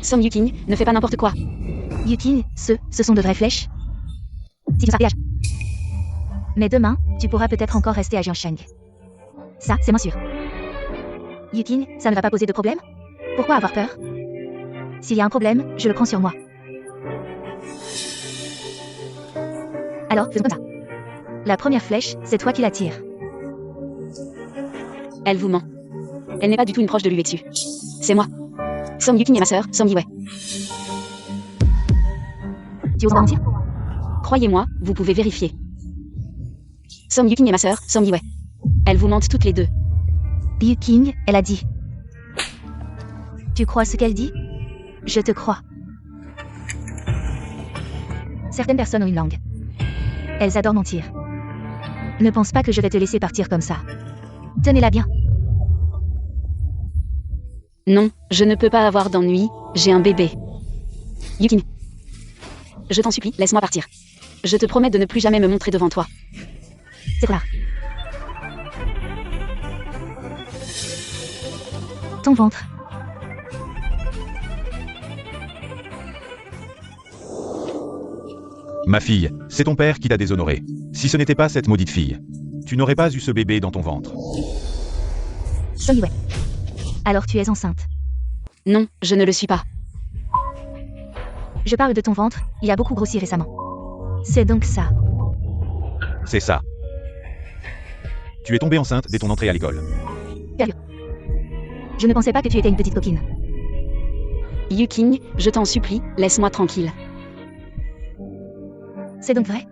Song Yuking, ne fais pas n'importe quoi. Yukin, ce sont de vraies flèches? Si tu dégage. Mais demain, tu pourras peut-être encore rester à Jiangsheng. Ça, c'est moins sûr. Yukin, ça ne va pas poser de problème? Pourquoi avoir peur? S'il y a un problème, je le prends sur moi. Alors, faisons comme ça. La première flèche, c'est toi qui la tires. Elle vous ment. Elle n'est pas du tout une proche de l'Uexu. C'est moi. Song Yuking est ma sœur, Song Yue. Tu oses mentir? Croyez-moi, vous pouvez vérifier. Song Yuking est ma sœur, Song Yue. Elles vous mentent toutes les deux. Yuking, elle a dit. Tu crois ce qu'elle dit? Je te crois. Certaines personnes ont une langue. Elles adorent mentir. Ne pense pas que je vais te laisser partir comme ça. Tenez-la bien. Non, je ne peux pas avoir d'ennui, j'ai un bébé. Yukin. Je t'en supplie, laisse-moi partir. Je te promets de ne plus jamais me montrer devant toi. C'est clair. Ton ventre. Ma fille, c'est ton père qui t'a déshonoré. Si ce n'était pas cette maudite fille, tu n'aurais pas eu ce bébé dans ton ventre. Song Yue. Alors tu es enceinte. Non, je ne le suis pas. Je parle de ton ventre, il a beaucoup grossi récemment. C'est donc ça. C'est ça. Tu es tombée enceinte dès ton entrée à l'école. Je ne pensais pas que tu étais une petite coquine. Yuking, je t'en supplie, laisse-moi tranquille. C'est donc vrai?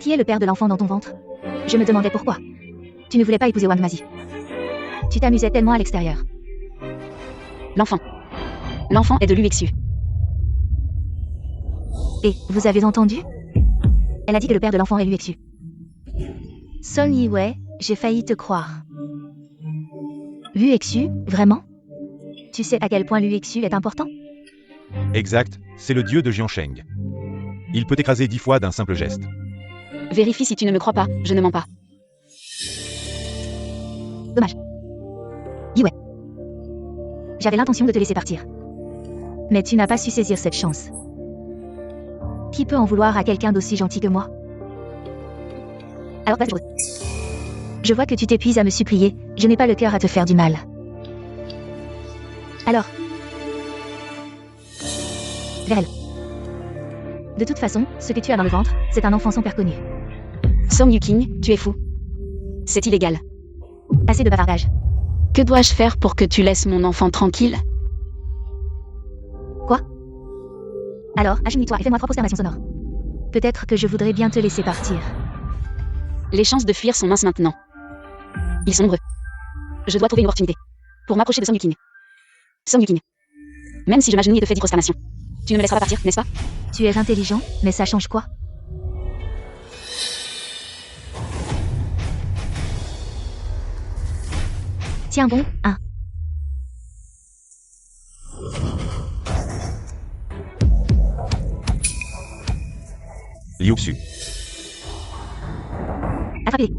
Qui est le père de l'enfant dans ton ventre? Je me demandais pourquoi. Tu ne voulais pas épouser Wang Mazi. Tu t'amusais tellement à l'extérieur. L'enfant. L'enfant est de l'UXU. Et, vous avez entendu? Elle a dit que le père de l'enfant est l'UXU. Song Yi-wei, j'ai failli te croire. L'UXU, vraiment? Tu sais à quel point l'UXU est important? Exact, c'est le dieu de Jiansheng. Il peut écraser 10 fois d'un simple geste. Vérifie si tu ne me crois pas, je ne mens pas. Dommage. Yi-wei. J'avais l'intention de te laisser partir. Mais tu n'as pas su saisir cette chance. Qui peut en vouloir à quelqu'un d'aussi gentil que moi? Alors vas-y. Je vois que tu t'épuises à me supplier, je n'ai pas le cœur à te faire du mal. Alors. Vers elle. De toute façon, ce que tu as dans le ventre, c'est un enfant sans père connu. Song Yuking, tu es fou. C'est illégal. Assez de bavardage. Que dois-je faire pour que tu laisses mon enfant tranquille? Quoi? Alors, agenouille-toi et fais-moi 3 prosternations sonores. Peut-être que je voudrais bien te laisser partir. Les chances de fuir sont minces maintenant. Ils sont nombreux. Je dois trouver une opportunité. Pour m'approcher de Song Yuking. Song Yuking. Même si je m'agenouille et te fais 10 prosternations. Tu ne me laisseras pas partir, n'est-ce pas? Tu es intelligent, mais ça change quoi? Tiens bon, hein. Liuxu. Attrapez-les.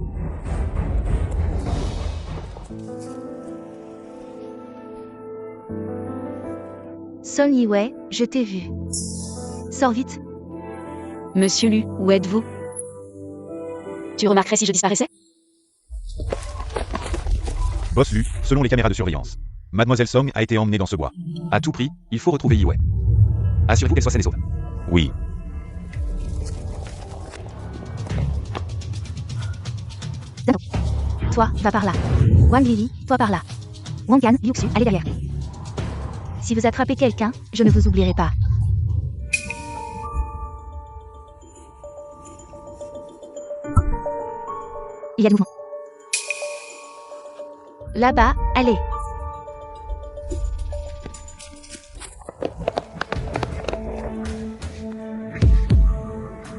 Song Yi-wei, je t'ai vu. Sors vite. Monsieur Lu, où êtes-vous? Tu remarquerais si je disparaissais? Boss Lu, selon les caméras de surveillance. Mademoiselle Song a été emmenée dans ce bois. À tout prix, il faut retrouver Yi-wei. Assurez-vous qu'elle soit saine et sauve. Oui. Toi, va par là. Wang Lili, toi par là. Wang Kan, Liuxu, allez derrière. Si vous attrapez quelqu'un, je ne vous oublierai pas. Il y a du mouvement. Là-bas, allez.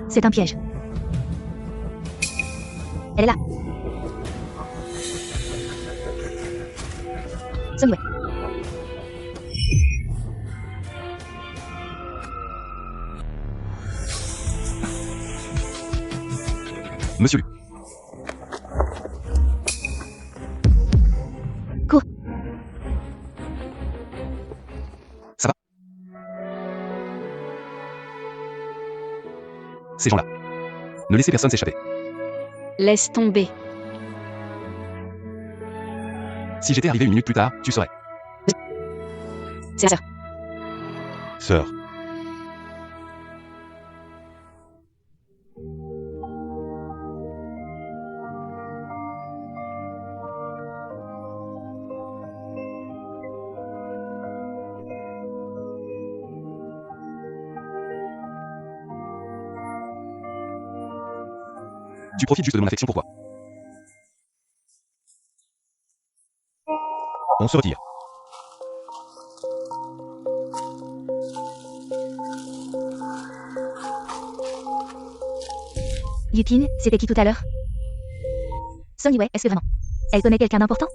C'est un piège. Elle est là. Song Yi-wei. Monsieur Lu. Cours. Ça va? Ces gens-là. Ne laissez personne s'échapper. Laisse tomber. Si j'étais arrivé 1 minute plus tard, tu saurais. C'est ça. Sœur. Tu profites juste de mon affection, pourquoi? On se retire. Yukin, c'était qui tout à l'heure? Song Yi-wei, est-ce que vraiment? Elle connaît quelqu'un d'important?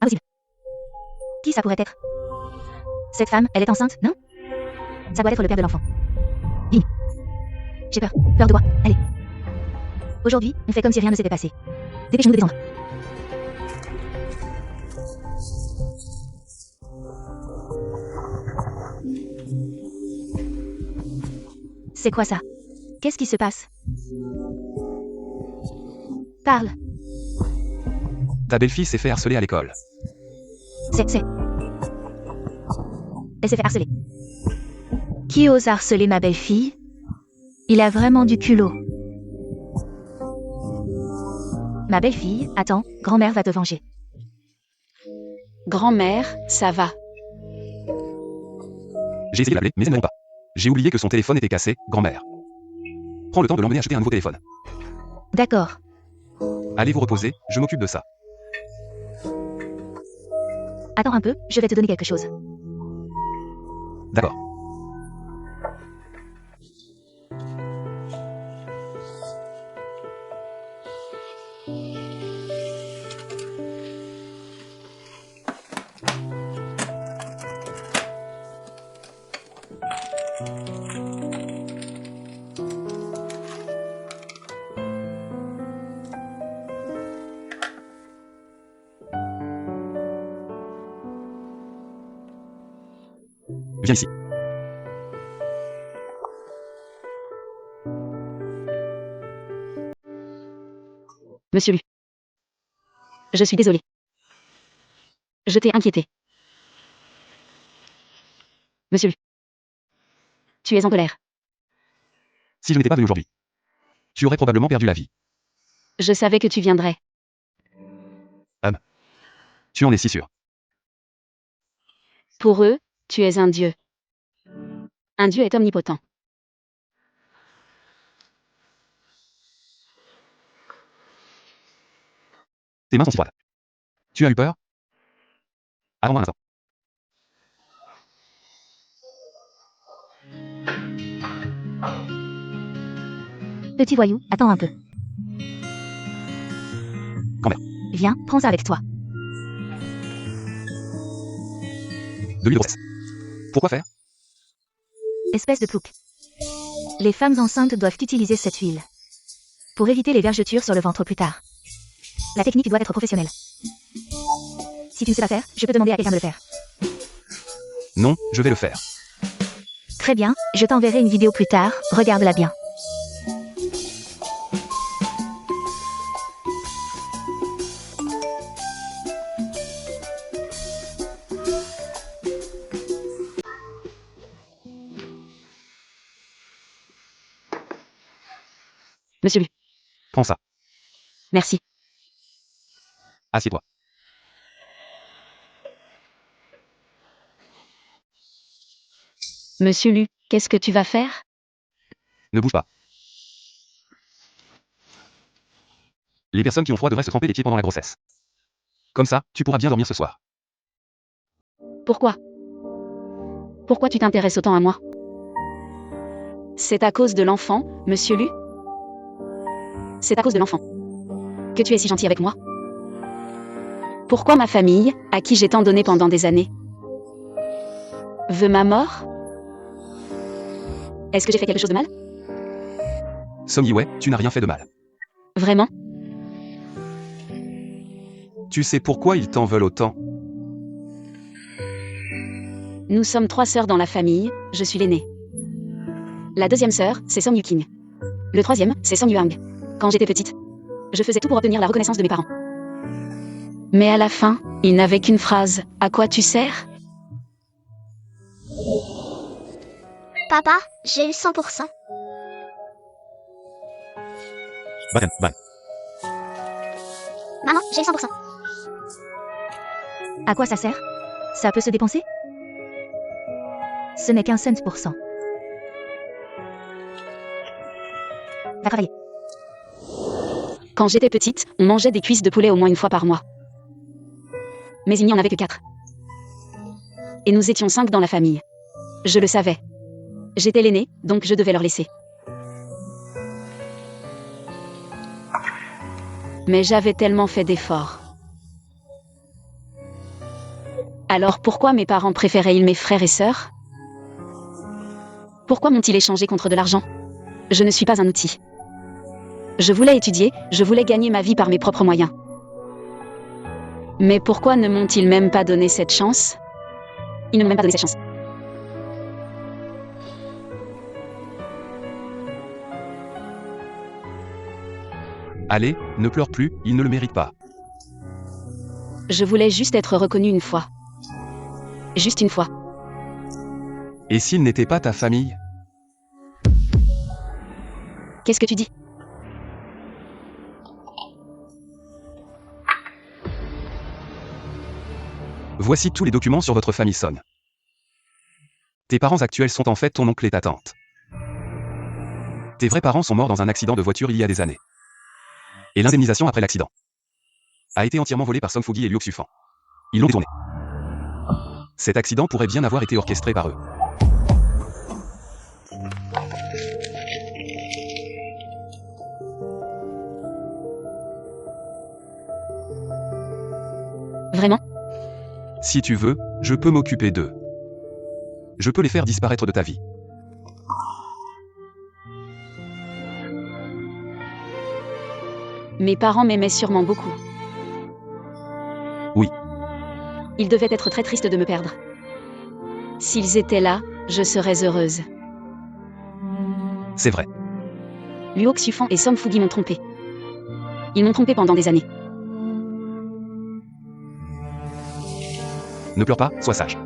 Impossible. Qui ça pourrait être? Cette femme, elle est enceinte, non? Ça doit être le père de l'enfant. Vini. J'ai peur. Peur de quoi? Allez. Aujourd'hui, on fait comme si rien ne s'était passé. Dépêchons-nous de détendre. C'est quoi ça? Qu'est-ce qui se passe? Parle. Ta belle-fille s'est fait harceler à l'école. C'est... Elle s'est fait harceler. Qui ose harceler ma belle-fille? Il a vraiment du culot. Ma belle-fille, attends, grand-mère va te venger. Grand-mère, ça va. J'ai essayé de l'appeler, mais elle ne répond pas. J'ai oublié que son téléphone était cassé, grand-mère. Prends le temps de l'emmener acheter un nouveau téléphone. D'accord. Allez vous reposer, je m'occupe de ça. Attends un peu, je vais te donner quelque chose. D'accord. Viens ici. Monsieur Lu. Je suis désolée. Je t'ai inquiété. Monsieur Lu. Tu es en colère. Si je n'étais pas venu aujourd'hui, tu aurais probablement perdu la vie. Je savais que tu viendrais. Tu en es si sûr. Pour eux, tu es un dieu. Un dieu est omnipotent. Tes mains sont si froides. Tu as eu peur? Attends-moi un instant. Petit voyou, attends un peu. Grand-mère. Viens, prends ça avec toi. De l'huile de grossesse. Pourquoi faire? Espèce de plouc. Les femmes enceintes doivent utiliser cette huile. Pour éviter les vergetures sur le ventre plus tard. La technique doit être professionnelle. Si tu ne sais pas faire, je peux demander à quelqu'un de le faire. Non, je vais le faire. Très bien, je t'enverrai une vidéo plus tard, regarde-la bien. Monsieur Lu. Prends ça. Merci. Assieds-toi. Monsieur Lu, qu'est-ce que tu vas faire? Ne bouge pas. Les personnes qui ont froid devraient se tremper les pieds pendant la grossesse. Comme ça, tu pourras bien dormir ce soir. Pourquoi? Pourquoi tu t'intéresses autant à moi? C'est à cause de l'enfant, monsieur Lu? C'est à cause de l'enfant que tu es si gentil avec moi? Pourquoi ma famille, à qui j'ai tant donné pendant des années, veut ma mort? Est-ce que j'ai fait quelque chose de mal? Song Yiwei, tu n'as rien fait de mal. Vraiment? Tu sais pourquoi ils t'en veulent autant? Nous sommes 3 sœurs dans la famille, je suis l'aînée. La deuxième sœur, c'est Song Yuking. Le troisième, c'est Song Yuang. Quand j'étais petite, je faisais tout pour obtenir la reconnaissance de mes parents. Mais à la fin, ils n'avaient qu'une phrase. À quoi tu sers? Papa, j'ai eu 100%. Ban. Maman, j'ai eu 100%. À quoi ça sert? Ça peut se dépenser? Ce n'est qu'un cent pour cent. Va travailler. Quand j'étais petite, on mangeait des cuisses de poulet au moins une fois par mois. Mais il n'y en avait que 4. Et nous étions 5 dans la famille. Je le savais. J'étais l'aînée, donc je devais leur laisser. Mais j'avais tellement fait d'efforts. Alors pourquoi mes parents préféraient-ils mes frères et sœurs? Pourquoi m'ont-ils échangé contre de l'argent? Je ne suis pas un outil. Je voulais étudier, je voulais gagner ma vie par mes propres moyens. Mais pourquoi ne m'ont-ils même pas donné cette chance? Ils ne m'ont même pas donné cette chance. Allez, ne pleure plus, ils ne le méritent pas. Je voulais juste être reconnue une fois. Juste une fois. Et s'ils n'étaient pas ta famille? Qu'est-ce que tu dis? Voici tous les documents sur votre famille Son. Tes parents actuels sont en fait ton oncle et ta tante. Tes vrais parents sont morts dans un accident de voiture il y a des années. Et l'indemnisation après l'accident a été entièrement volée par Song Fugi et Liu Xufan. Ils l'ont détournée. Cet accident pourrait bien avoir été orchestré par eux. Vraiment? Si tu veux, je peux m'occuper d'eux. Je peux les faire disparaître de ta vie. Mes parents m'aimaient sûrement beaucoup. Oui. Ils devaient être très tristes de me perdre. S'ils étaient là, je serais heureuse. C'est vrai. Luo Xufan et Som Fugi m'ont trompé. Ils m'ont trompé pendant des années. Ne pleure pas, sois sage.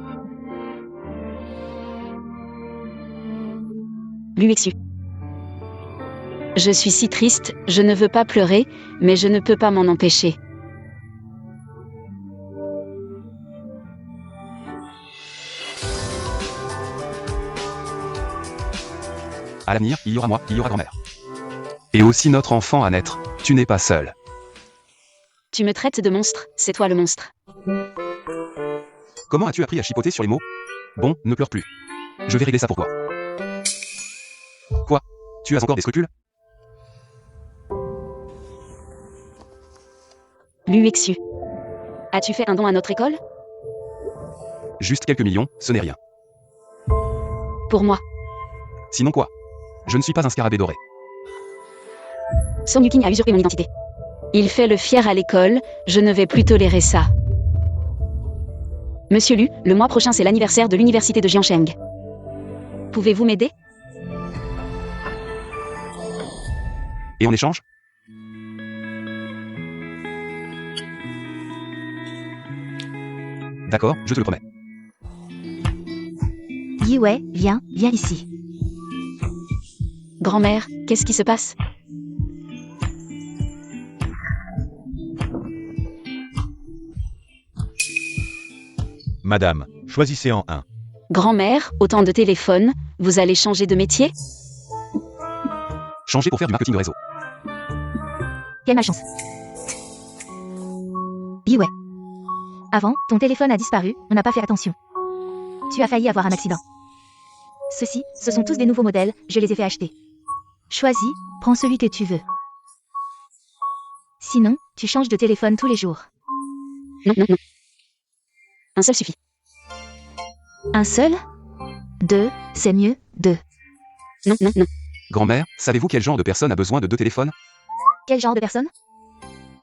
Luexu. Je suis si triste, je ne veux pas pleurer, mais je ne peux pas m'en empêcher. À l'avenir, il y aura moi, il y aura grand-mère. Et aussi notre enfant à naître. Tu n'es pas seul. Tu me traites de monstre, c'est toi le monstre. Comment as-tu appris à chipoter sur les mots? Bon, ne pleure plus. Je vais régler ça pour toi. Quoi? Tu as encore des scrupules? Luexu. As-tu fait un don à notre école? Juste quelques millions, ce n'est rien. Pour moi. Sinon quoi? Je ne suis pas un scarabée doré. Song Yuking a usurpé mon identité. Il fait le fier à l'école, je ne vais plus tolérer ça. Monsieur Lu, le mois prochain c'est l'anniversaire de l'université de Jiangsheng. Pouvez-vous m'aider? Et en échange? D'accord, je te le promets. Yue, viens ici. Grand-mère, qu'est-ce qui se passe? Madame, choisissez en un. Grand-mère, autant de téléphones, vous allez changer de métier? Changer pour faire du marketing de réseau. Quelle malchance. Yue. Avant, ton téléphone a disparu, on n'a pas fait attention. Tu as failli avoir un accident. Ceux-ci, ce sont tous des nouveaux modèles, je les ai fait acheter. Choisis, prends celui que tu veux. Sinon, tu changes de téléphone tous les jours. Non, non, non. Un seul suffit. Un seul? Deux, c'est mieux, deux. Non, non, non. Grand-mère, savez-vous quel genre de personne a besoin de 2 téléphones? Quel genre de personne?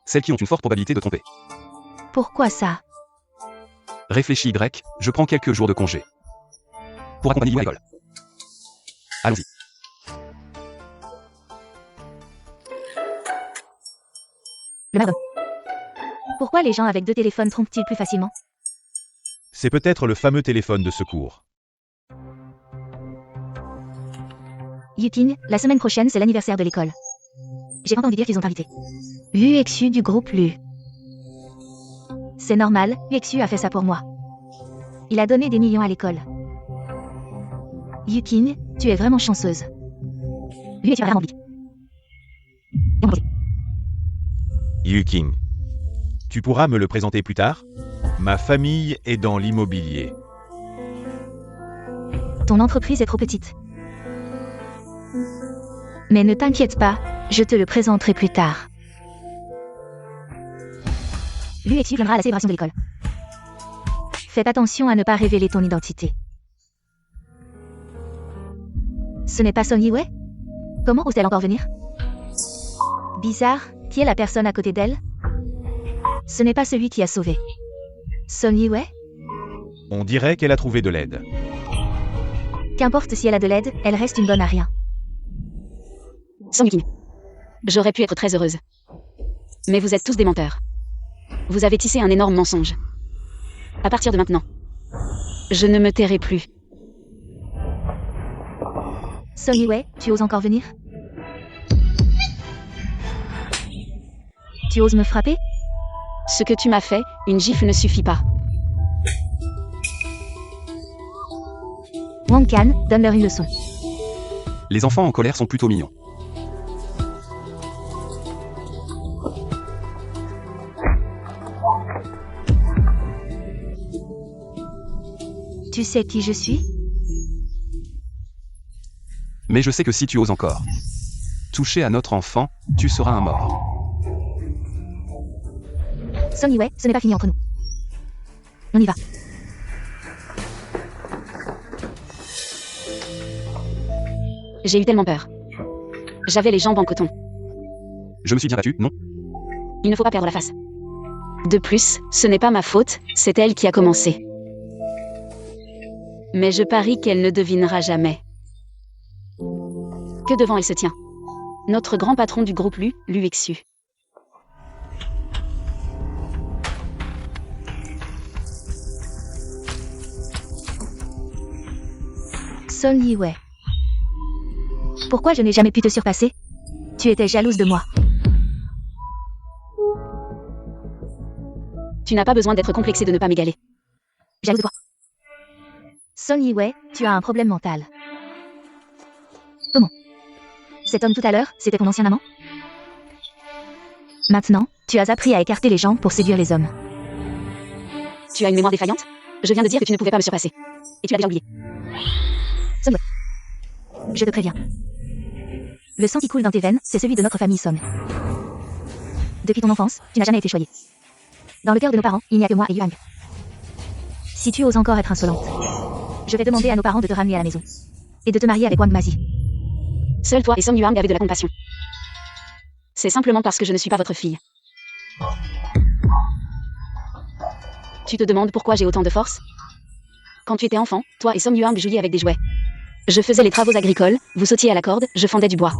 Celles qui ont une forte probabilité de tromper. Pourquoi ça? Réfléchis Y, je prends quelques jours de congé. Pour accompagner Yu à l'école. Allons-y. Le mardon. Pourquoi les gens avec deux téléphones trompent-ils plus facilement? C'est peut-être le fameux téléphone de secours. Yuking, la semaine prochaine c'est l'anniversaire de l'école. J'ai entendu dire qu'ils ont invité Lu Exu du groupe Lu. C'est normal, Exu a fait ça pour moi. Il a donné des millions à l'école. Yuking, tu es vraiment chanceuse. Lui Exu a vraiment envie. Yu King. Tu pourras me le présenter plus tard? Ma famille est dans l'immobilier. Ton entreprise est trop petite. Mais ne t'inquiète pas, je te le présenterai plus tard. Lu Exu viendra à la célébration de l'école. Faites attention à ne pas révéler ton identité. Ce n'est pas Song Yue? Comment ose-t-elle encore venir? Bizarre, qui est la personne à côté d'elle? Ce n'est pas celui qui a sauvé. Song Yue? On dirait qu'elle a trouvé de l'aide. Qu'importe si elle a de l'aide, elle reste une bonne à rien. Song Yuking. J'aurais pu être très heureuse. Mais vous êtes tous des menteurs. Vous avez tissé un énorme mensonge. À partir de maintenant, je ne me tairai plus. Song Yue, tu oses encore venir? Tu oses me frapper? Ce que tu m'as fait, une gifle ne suffit pas. Wang Kan, donne-leur une leçon. Les enfants en colère sont plutôt mignons. Tu sais qui je suis? Mais je sais que si tu oses encore toucher à notre enfant, tu seras un mort. Song Yiwei, ce n'est pas fini entre nous. On y va. J'ai eu tellement peur. J'avais les jambes en coton. Je me suis bien battu, non? Il ne faut pas perdre la face. De plus, ce n'est pas ma faute, c'est elle qui a commencé. Mais je parie qu'elle ne devinera jamais. Que devant elle se tient. Notre grand patron du groupe l'UXU. Song Yiwei. Pourquoi je n'ai jamais pu te surpasser? Tu étais jalouse de moi. Tu n'as pas besoin d'être complexé de ne pas m'égaler. Jalouse de toi. Song Yiwei, tu as un problème mental. Comment? Cet homme tout à l'heure, c'était ton ancien amant? Maintenant, tu as appris à écarter les gens pour séduire les hommes. Tu as une mémoire défaillante? Je viens de dire que tu ne pouvais pas me surpasser. Et tu l'as déjà oublié. Song Yiwei. Je te préviens. Le sang qui coule dans tes veines, c'est celui de notre famille Song. Depuis ton enfance, tu n'as jamais été choyé. Dans le cœur de nos parents, il n'y a que moi et Yuang. Si tu oses encore être insolente, je vais demander à nos parents de te ramener à la maison. Et de te marier avec Wang Mazi. Seul toi et Song Yuang avez de la compassion. C'est simplement parce que je ne suis pas votre fille. Tu te demandes pourquoi j'ai autant de force? Quand tu étais enfant, toi et Song Yuang jouiez avec des jouets. Je faisais les travaux agricoles, vous sautiez à la corde, je fendais du bois.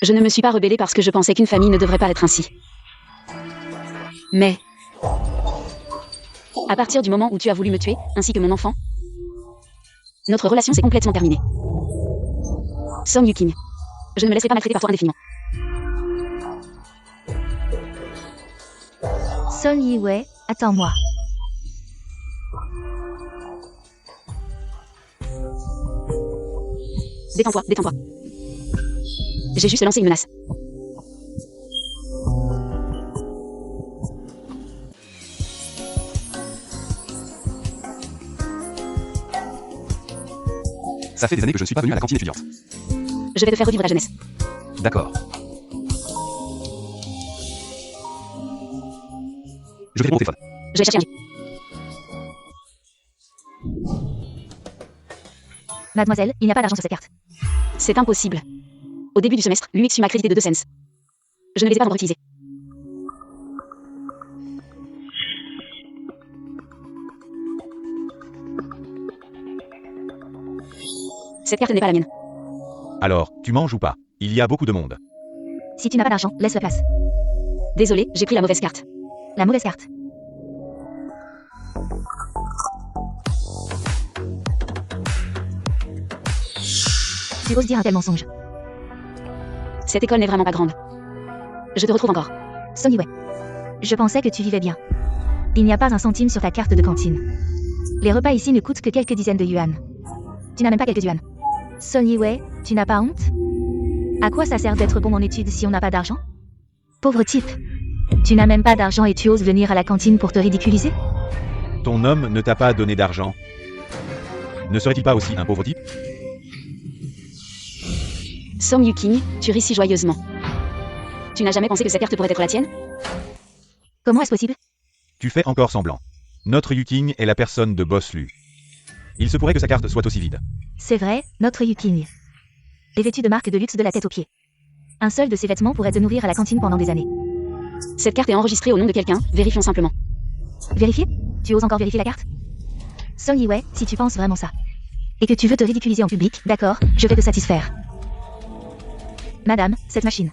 Je ne me suis pas rebellée parce que je pensais qu'une famille ne devrait pas être ainsi. Mais, à partir du moment où tu as voulu me tuer, ainsi que mon enfant, notre relation s'est complètement terminée. Song Yuking, je ne me laisserai pas maltraiter par toi indéfiniment. Song Yiwei, attends-moi. Détends-toi, détends-toi. J'ai juste lancé une menace. Ça fait des années que je ne suis pas venu à la cantine étudiante. Je vais te faire revivre la jeunesse. D'accord. Je vais répondre au téléphone. Je vais chercher un jet. Mademoiselle, il n'y a pas d'argent sur cette carte. C'est impossible. Au début du semestre, l'UXU m'a crédité de 2 cents. Je ne les ai pas encore utilisés. Cette carte n'est pas la mienne. Alors, tu manges ou pas? Il y a beaucoup de monde. Si tu n'as pas d'argent, laisse la place. Désolé, j'ai pris la mauvaise carte. La mauvaise carte. Tu oses dire un tel mensonge. Cette école n'est vraiment pas grande. Je te retrouve encore. Song Yiwei. Je pensais que tu vivais bien. Il n'y a pas un centime sur ta carte de cantine. Les repas ici ne coûtent que quelques dizaines de yuan. Tu n'as même pas quelques yuan. Song Yiwei, tu n'as pas honte? À quoi ça sert d'être bon en études si on n'a pas d'argent? Pauvre type. Tu n'as même pas d'argent et tu oses venir à la cantine pour te ridiculiser? Ton homme ne t'a pas donné d'argent. Ne serait-il pas aussi un pauvre type? Song Yuking, tu ris si joyeusement. Tu n'as jamais pensé que cette carte pourrait être la tienne? Comment est-ce possible? Tu fais encore semblant. Notre Yuking est la personne de Boss Lu. Il se pourrait que sa carte soit aussi vide. C'est vrai, notre Yuking est vêtu de marques de luxe de la tête aux pieds. Un seul de ses vêtements pourrait te nourrir à la cantine pendant des années. Cette carte est enregistrée au nom de quelqu'un, vérifions simplement. Vérifier? Tu oses encore vérifier la carte? Song Yiwei, si tu penses vraiment ça, et que tu veux te ridiculiser en public, d'accord, je vais te satisfaire. Madame, cette machine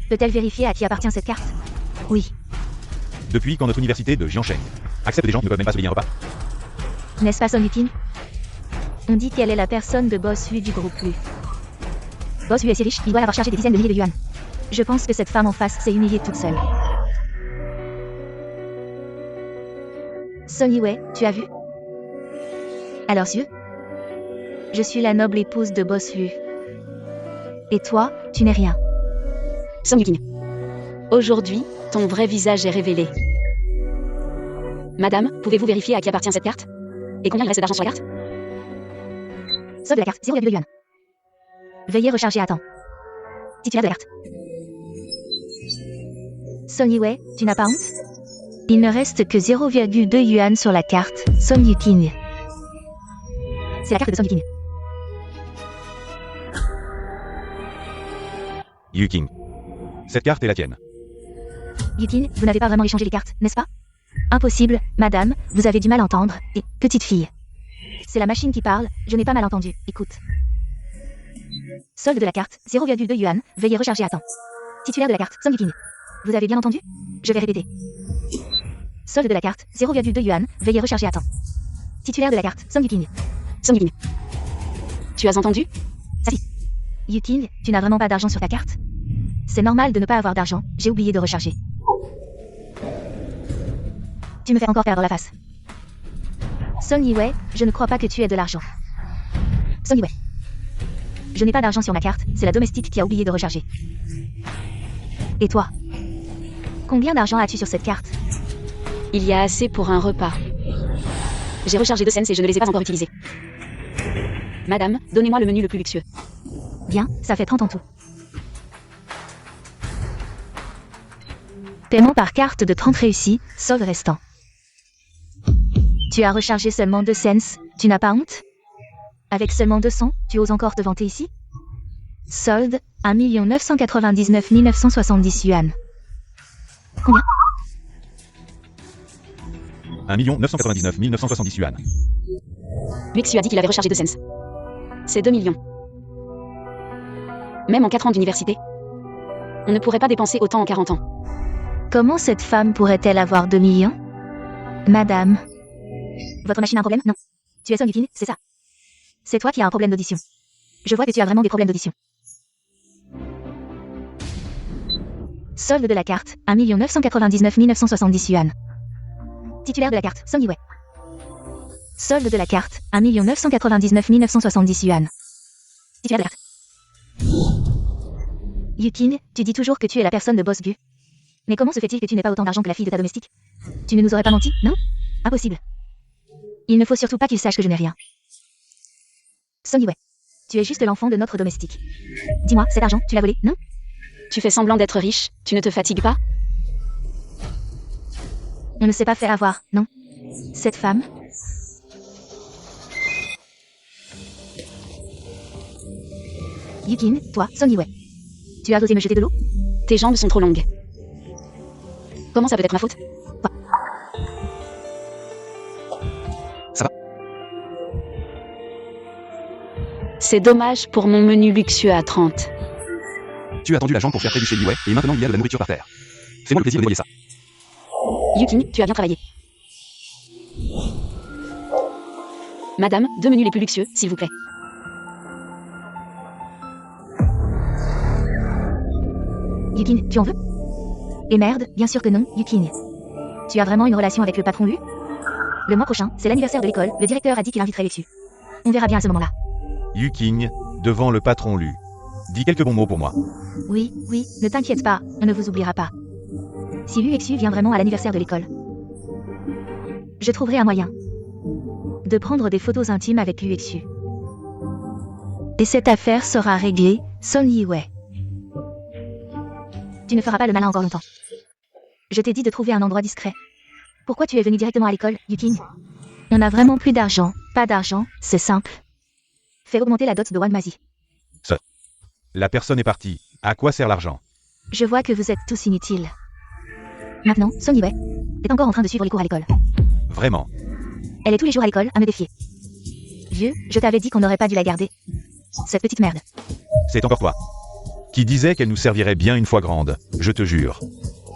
peut-elle vérifier à qui appartient cette carte? Oui. Depuis quand notre université de Jiangsheng accepte des gens qui ne peuvent même pas se payer un repas? N'est-ce pas Song Yuking? On dit qu'elle est la personne de Boss Hu du groupe Lu. Boss Hu est si riche, il doit avoir chargé des dizaines de milliers de yuan. Je pense que cette femme en face s'est humiliée toute seule. Song Yiwei, tu as vu? À leurs yeux, je suis la noble épouse de Boss Hu. Et toi, tu n'es rien. Song Yuking. Aujourd'hui, ton vrai visage est révélé. Madame, pouvez-vous vérifier à qui appartient cette carte? Et combien il reste d'argent sur la carte? Solde de la carte, 0,2 yuan. Veuillez recharger à temps. Titulaire de la carte. Song Yiwei, tu n'as pas honte? Il ne reste que 0,2 yuan sur la carte. Song Yuking. C'est la carte de Song Yuking. Yuking. Cette carte est la tienne. Yuking, vous n'avez pas vraiment échangé les cartes, n'est-ce pas? Impossible, madame, vous avez du mal à entendre. Et, petite fille. C'est la machine qui parle, je n'ai pas mal entendu. Écoute. Solde de la carte, 0,2 yuan, veuillez recharger à temps. Titulaire de la carte, Song Yuking. Vous avez bien entendu? Je vais répéter. Solde de la carte, 0,2 yuan, veuillez recharger à temps. Titulaire de la carte, Song Yuking. Song Yuking. Tu as entendu? Yuking, tu n'as vraiment pas d'argent sur ta carte? C'est normal de ne pas avoir d'argent, j'ai oublié de recharger. Tu me fais encore perdre la face. Song Yiwei, je ne crois pas que tu aies de l'argent. Song Yiwei. Je n'ai pas d'argent sur ma carte, c'est la domestique qui a oublié de recharger. Et toi? Combien d'argent as-tu sur cette carte? Il y a assez pour un repas. J'ai rechargé 2 cents et je ne les ai pas encore utilisés. Madame, donnez-moi le menu le plus luxueux. Bien, ça fait 30 en tout. Paiement par carte de 30 réussi, solde restant. Tu as rechargé seulement 2 cents, tu n'as pas honte? Avec seulement 200, tu oses encore te vanter ici? Solde, 1 999 970 yuan. Combien? 1 999 970 yuan. Luxu a dit qu'il avait rechargé 2 cents. C'est 2 millions. Même en 4 ans d'université, on ne pourrait pas dépenser autant en 40 ans. Comment cette femme pourrait-elle avoir 2 millions? Madame. Votre machine a un problème? Non. Tu es Song Yuking, c'est ça. C'est toi qui as un problème d'audition. Je vois que tu as vraiment des problèmes d'audition. Solde de la carte, 1 999 970 yuan. Titulaire de la carte, Song Yiwei. Solde de la carte, 1 999 970 yuan. Titulaire de la carte. Yuking, tu dis toujours que tu es la personne de Boss Gu. Mais comment se fait-il que tu n'aies pas autant d'argent que la fille de ta domestique? Tu ne nous aurais pas menti, non? Impossible. Il ne faut surtout pas qu'il sache que je n'ai rien. Song Yiwei. Tu es juste l'enfant de notre domestique. Dis-moi, cet argent, tu l'as volé, non? Tu fais semblant d'être riche, tu ne te fatigues pas? On ne s'est pas fait avoir, non? Cette femme? Yuking, toi, Song Yiwei. Tu as osé me jeter de l'eau? Tes jambes sont trop longues. Comment ça peut être ma faute? Ça va? C'est dommage pour mon menu luxueux à 30. Tu as tendu la jambe pour faire trébucher Yiwei, et maintenant il y a de la nourriture par terre. Fais-moi le plaisir de nettoyer ça. Yuking, tu as bien travaillé. Madame, 2 menus les plus luxueux, s'il vous plaît. Yuking, tu en veux? Et merde, bien sûr que non, Yuking. Tu as vraiment une relation avec le patron Lu? Le mois prochain, c'est l'anniversaire de l'école, le directeur a dit qu'il inviterait les dessus. On verra bien à ce moment-là. Yuking, devant le patron Lu. Dis quelques bons mots pour moi. Oui, oui, ne t'inquiète pas, on ne vous oubliera pas. Si Lu Xu vient vraiment à l'anniversaire de l'école, je trouverai un moyen de prendre des photos intimes avec Lu Xu. Et cette affaire sera réglée, Song Yiwei. Tu ne feras pas le malin encore longtemps. Je t'ai dit de trouver un endroit discret. Pourquoi tu es venu directement à l'école, Yuking? On n'a vraiment plus d'argent. Pas d'argent, c'est simple. Fais augmenter la dot de Wang Mazi. La personne est partie. À quoi sert l'argent? Je vois que vous êtes tous inutiles. Maintenant, Song Yiwei est encore en train de suivre les cours à l'école. Vraiment. Elle est tous les jours à l'école à me défier. Vieux, je t'avais dit qu'on n'aurait pas dû la garder. Cette petite merde. C'est encore toi. Qui disait qu'elle nous servirait bien une fois grande, je te jure.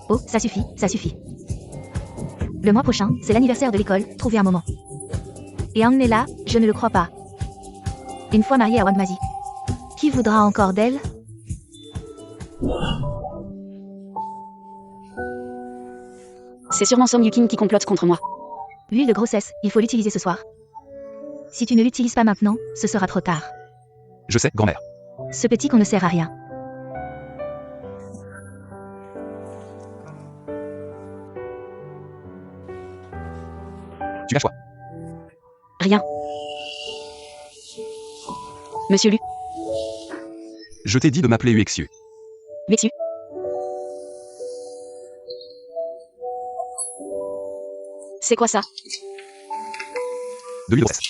Oh, ça suffit, ça suffit. Le mois prochain, c'est l'anniversaire de l'école, trouvez un moment. Et emmenez là, je ne le crois pas. Une fois mariée à Wang Mazi. Qui voudra encore d'elle? C'est sûrement Song Yuking qui complote contre moi. L'huile de grossesse, il faut l'utiliser ce soir. Si tu ne l'utilises pas maintenant, ce sera trop tard. Je sais, grand-mère. Ce petit qu'on ne sert à rien. Tu lâches quoi? rien. Monsieur Lu, Je t'ai dit de m'appeler Uexu. Luexu. C'est quoi ça? De l'huile de rosette.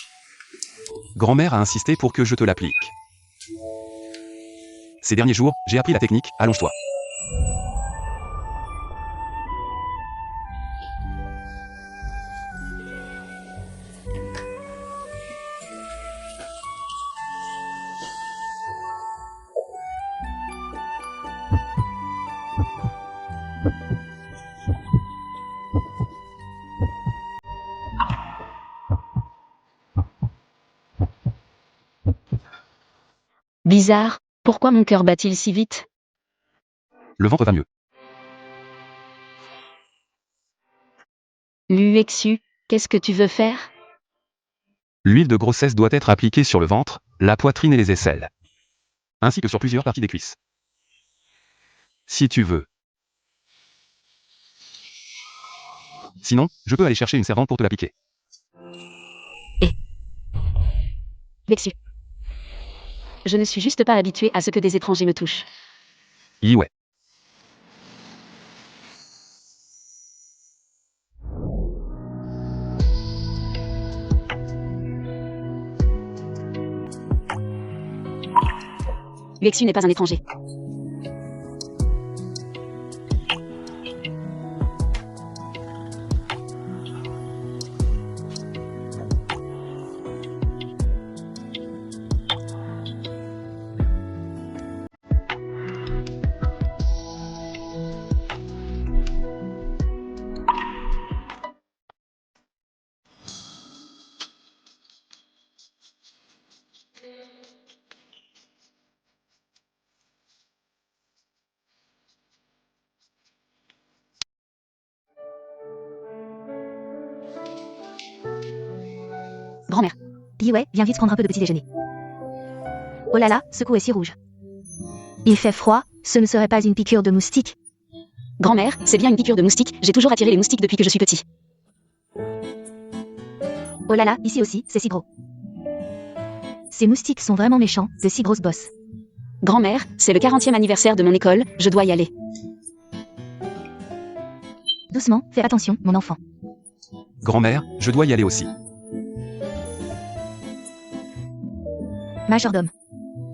Grand-mère a insisté pour que je te l'applique. Ces derniers jours, j'ai appris la technique, allonge-toi. Bizarre, pourquoi mon cœur bat-il si vite? Le ventre va mieux. Luexu, qu'est-ce que tu veux faire? L'huile de grossesse doit être appliquée sur le ventre, la poitrine et les aisselles. Ainsi que sur plusieurs parties des cuisses. Si tu veux. Sinon, je peux aller chercher une servante pour te l'appliquer. Luexu. Je ne suis juste pas habituée à ce que des étrangers me touchent. Ouais. Luexu n'est pas un étranger. Grand-mère. Yue, viens vite prendre un peu de petit déjeuner. Oh là là, ce cou est si rouge. Il fait froid, ce ne serait pas une piqûre de moustique? Grand-mère, c'est bien une piqûre de moustique, j'ai toujours attiré les moustiques depuis que je suis petit. Oh là là, ici aussi, c'est si gros. Ces moustiques sont vraiment méchants, de si grosses bosses. Grand-mère, c'est le 40e anniversaire de mon école, je dois y aller. Doucement, fais attention, mon enfant. Grand-mère, je dois y aller aussi. Majordome.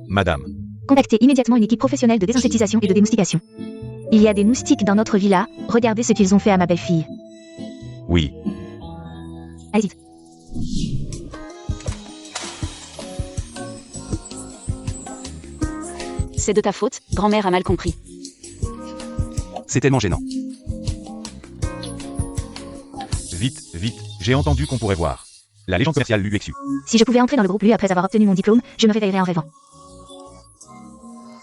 Madame. Contactez immédiatement une équipe professionnelle de désinsectisation et de démoustication. Il y a des moustiques dans notre villa, regardez ce qu'ils ont fait à ma belle-fille. Oui. Allez-y. C'est de ta faute, grand-mère a mal compris. C'est tellement gênant. Vite, vite, j'ai entendu qu'on pourrait voir. La légende commerciale Luexu. Si je pouvais entrer dans le groupe Lu après avoir obtenu mon diplôme, je me réveillerais en rêvant.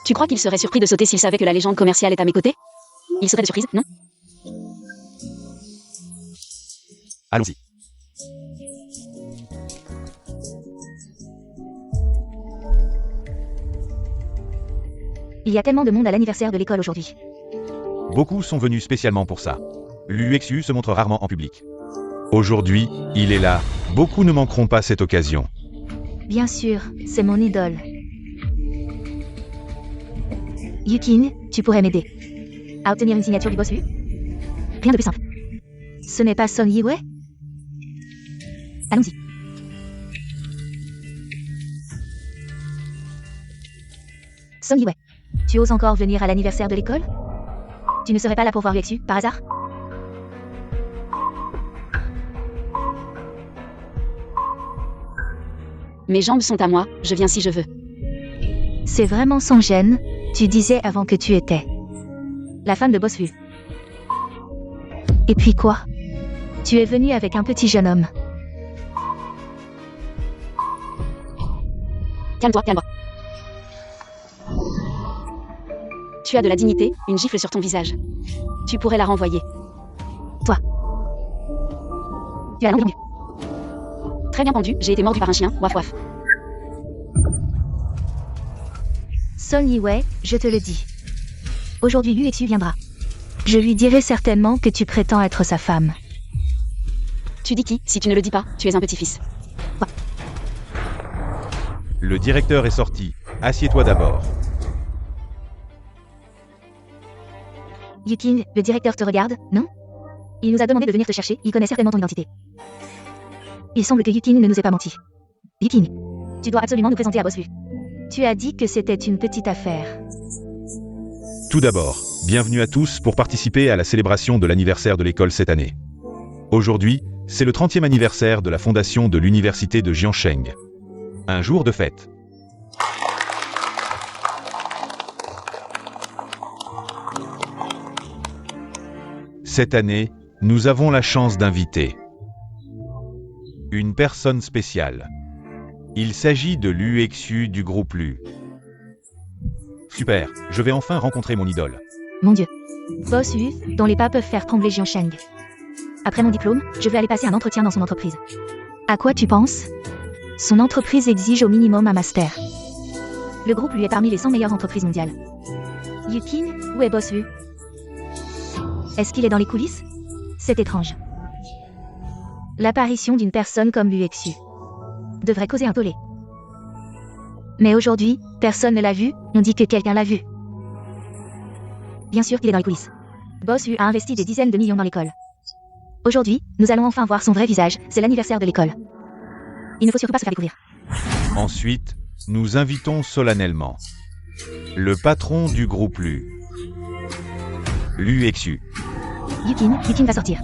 Tu crois qu'il serait surpris de sauter s'il savait que la légende commerciale est à mes côtés? Il serait de surprise, non? Allons-y. Il y a tellement de monde à l'anniversaire de l'école aujourd'hui. Beaucoup sont venus spécialement pour ça. Luexu se montre rarement en public. Aujourd'hui, il est là. Beaucoup ne manqueront pas cette occasion. Bien sûr, c'est mon idole. Yukin, tu pourrais m'aider à obtenir une signature du boss Lu? Rien de plus simple. Ce n'est pas Son Yue? Allons-y. Son Yue, tu oses encore venir à l'anniversaire de l'école? Tu ne serais pas là pour voir Luexu, par hasard? Mes jambes sont à moi, je viens si je veux. C'est vraiment sans gêne, tu disais avant que tu étais la femme de Boss Lu. Et puis quoi? Tu es venu avec un petit jeune homme. Calme-toi, calme-toi. Tu as de la dignité, une gifle sur ton visage. Tu pourrais la renvoyer. Toi. Tu as la langue pendue. Très bien pendu, j'ai été mordu par un chien, waf waf. Son Yue, je te le dis. Aujourd'hui Luexu viendra. Je lui dirai certainement que tu prétends être sa femme. Tu dis qui? Si tu ne le dis pas, tu es un petit-fils. Le directeur est sorti. Assieds-toi d'abord. Yukin, le directeur te regarde, non? Il nous a demandé de venir te chercher, il connaît certainement ton identité. Il semble que Yukin ne nous ait pas menti. Yukin, tu dois absolument nous présenter à Boss Lu. Tu as dit que c'était une petite affaire. Tout d'abord, bienvenue à tous pour participer à la célébration de l'anniversaire de l'école cette année. Aujourd'hui, c'est le 30e anniversaire de la fondation de l'université de Jiansheng. Un jour de fête. Cette année, nous avons la chance d'inviter une personne spéciale. Il s'agit de Lu Exu du groupe Lu. Super, je vais enfin rencontrer mon idole. Mon Dieu. Boss Lu, dont les pas peuvent faire trembler Jiansheng. Après mon diplôme, je vais aller passer un entretien dans son entreprise. À quoi tu penses? Son entreprise exige au minimum un master. Le groupe lui est parmi les 100 meilleures entreprises mondiales. Yukin, où est Boss Lu? Est-ce qu'il est dans les coulisses? C'est étrange. L'apparition d'une personne comme Lu Exu devrait causer un tollé. Mais aujourd'hui, personne ne l'a vu, on dit que quelqu'un l'a vu. Bien sûr qu'il est dans les coulisses. Boss Lu a investi des dizaines de millions dans l'école. Aujourd'hui, nous allons enfin voir son vrai visage, c'est l'anniversaire de l'école. Il ne faut surtout pas se faire découvrir. Ensuite, nous invitons solennellement le patron du groupe Lu. Lu Exu. Yukin va sortir.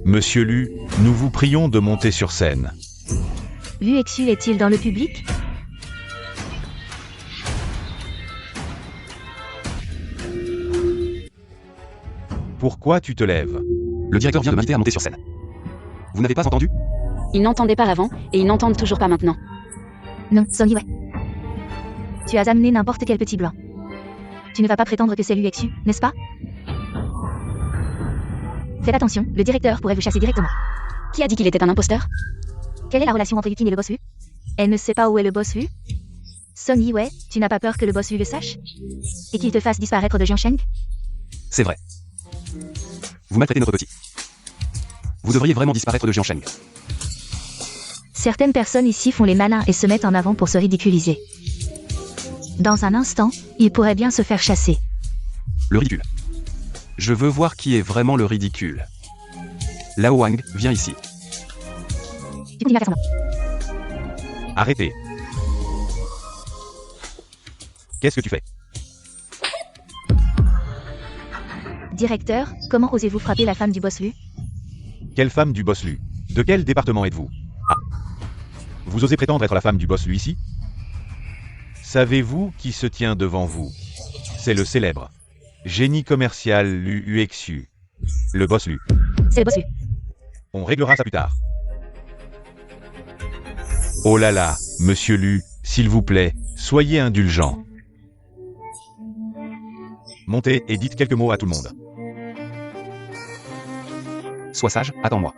Monsieur Lu, nous vous prions de monter sur scène. Lu Exu est-il dans le public? Pourquoi tu te lèves? Le directeur vient de m'inviter à monter sur scène. Vous n'avez pas entendu? Ils n'entendaient pas avant, et ils n'entendent toujours pas maintenant. Non, Song Yue. Tu as amené n'importe quel petit blanc. Tu ne vas pas prétendre que c'est Lu Exu, n'est-ce pas? Faites attention, le directeur pourrait vous chasser directement. Qui a dit qu'il était un imposteur? Quelle est la relation entre Yukin et le boss Lu? Elle ne sait pas où est le boss Lu? Song Yue, tu n'as pas peur que le boss Lu le sache? Et qu'il te fasse disparaître de Jiansheng? C'est vrai. Vous maltraitez notre petit. Vous devriez vraiment disparaître de Jiansheng. Certaines personnes ici font les malins et se mettent en avant pour se ridiculiser. Dans un instant, il pourrait bien se faire chasser. Le ridicule. Je veux voir qui est vraiment le ridicule. Lao Wang, viens ici. Tu continues à faire semblant. Arrêtez. Qu'est-ce que tu fais? Directeur, comment osez-vous frapper la femme du boss Lu? Quelle femme du boss Lu? De quel département êtes-vous? Ah. Vous osez prétendre être la femme du boss Lu ici? Savez-vous qui se tient devant vous? C'est le célèbre génie commercial Lu Exu. Le boss Lu. C'est le boss Lu. On réglera ça plus tard. Oh là là, monsieur Lu, s'il vous plaît, soyez indulgent. Montez et dites quelques mots à tout le monde. Sois sage, attends-moi.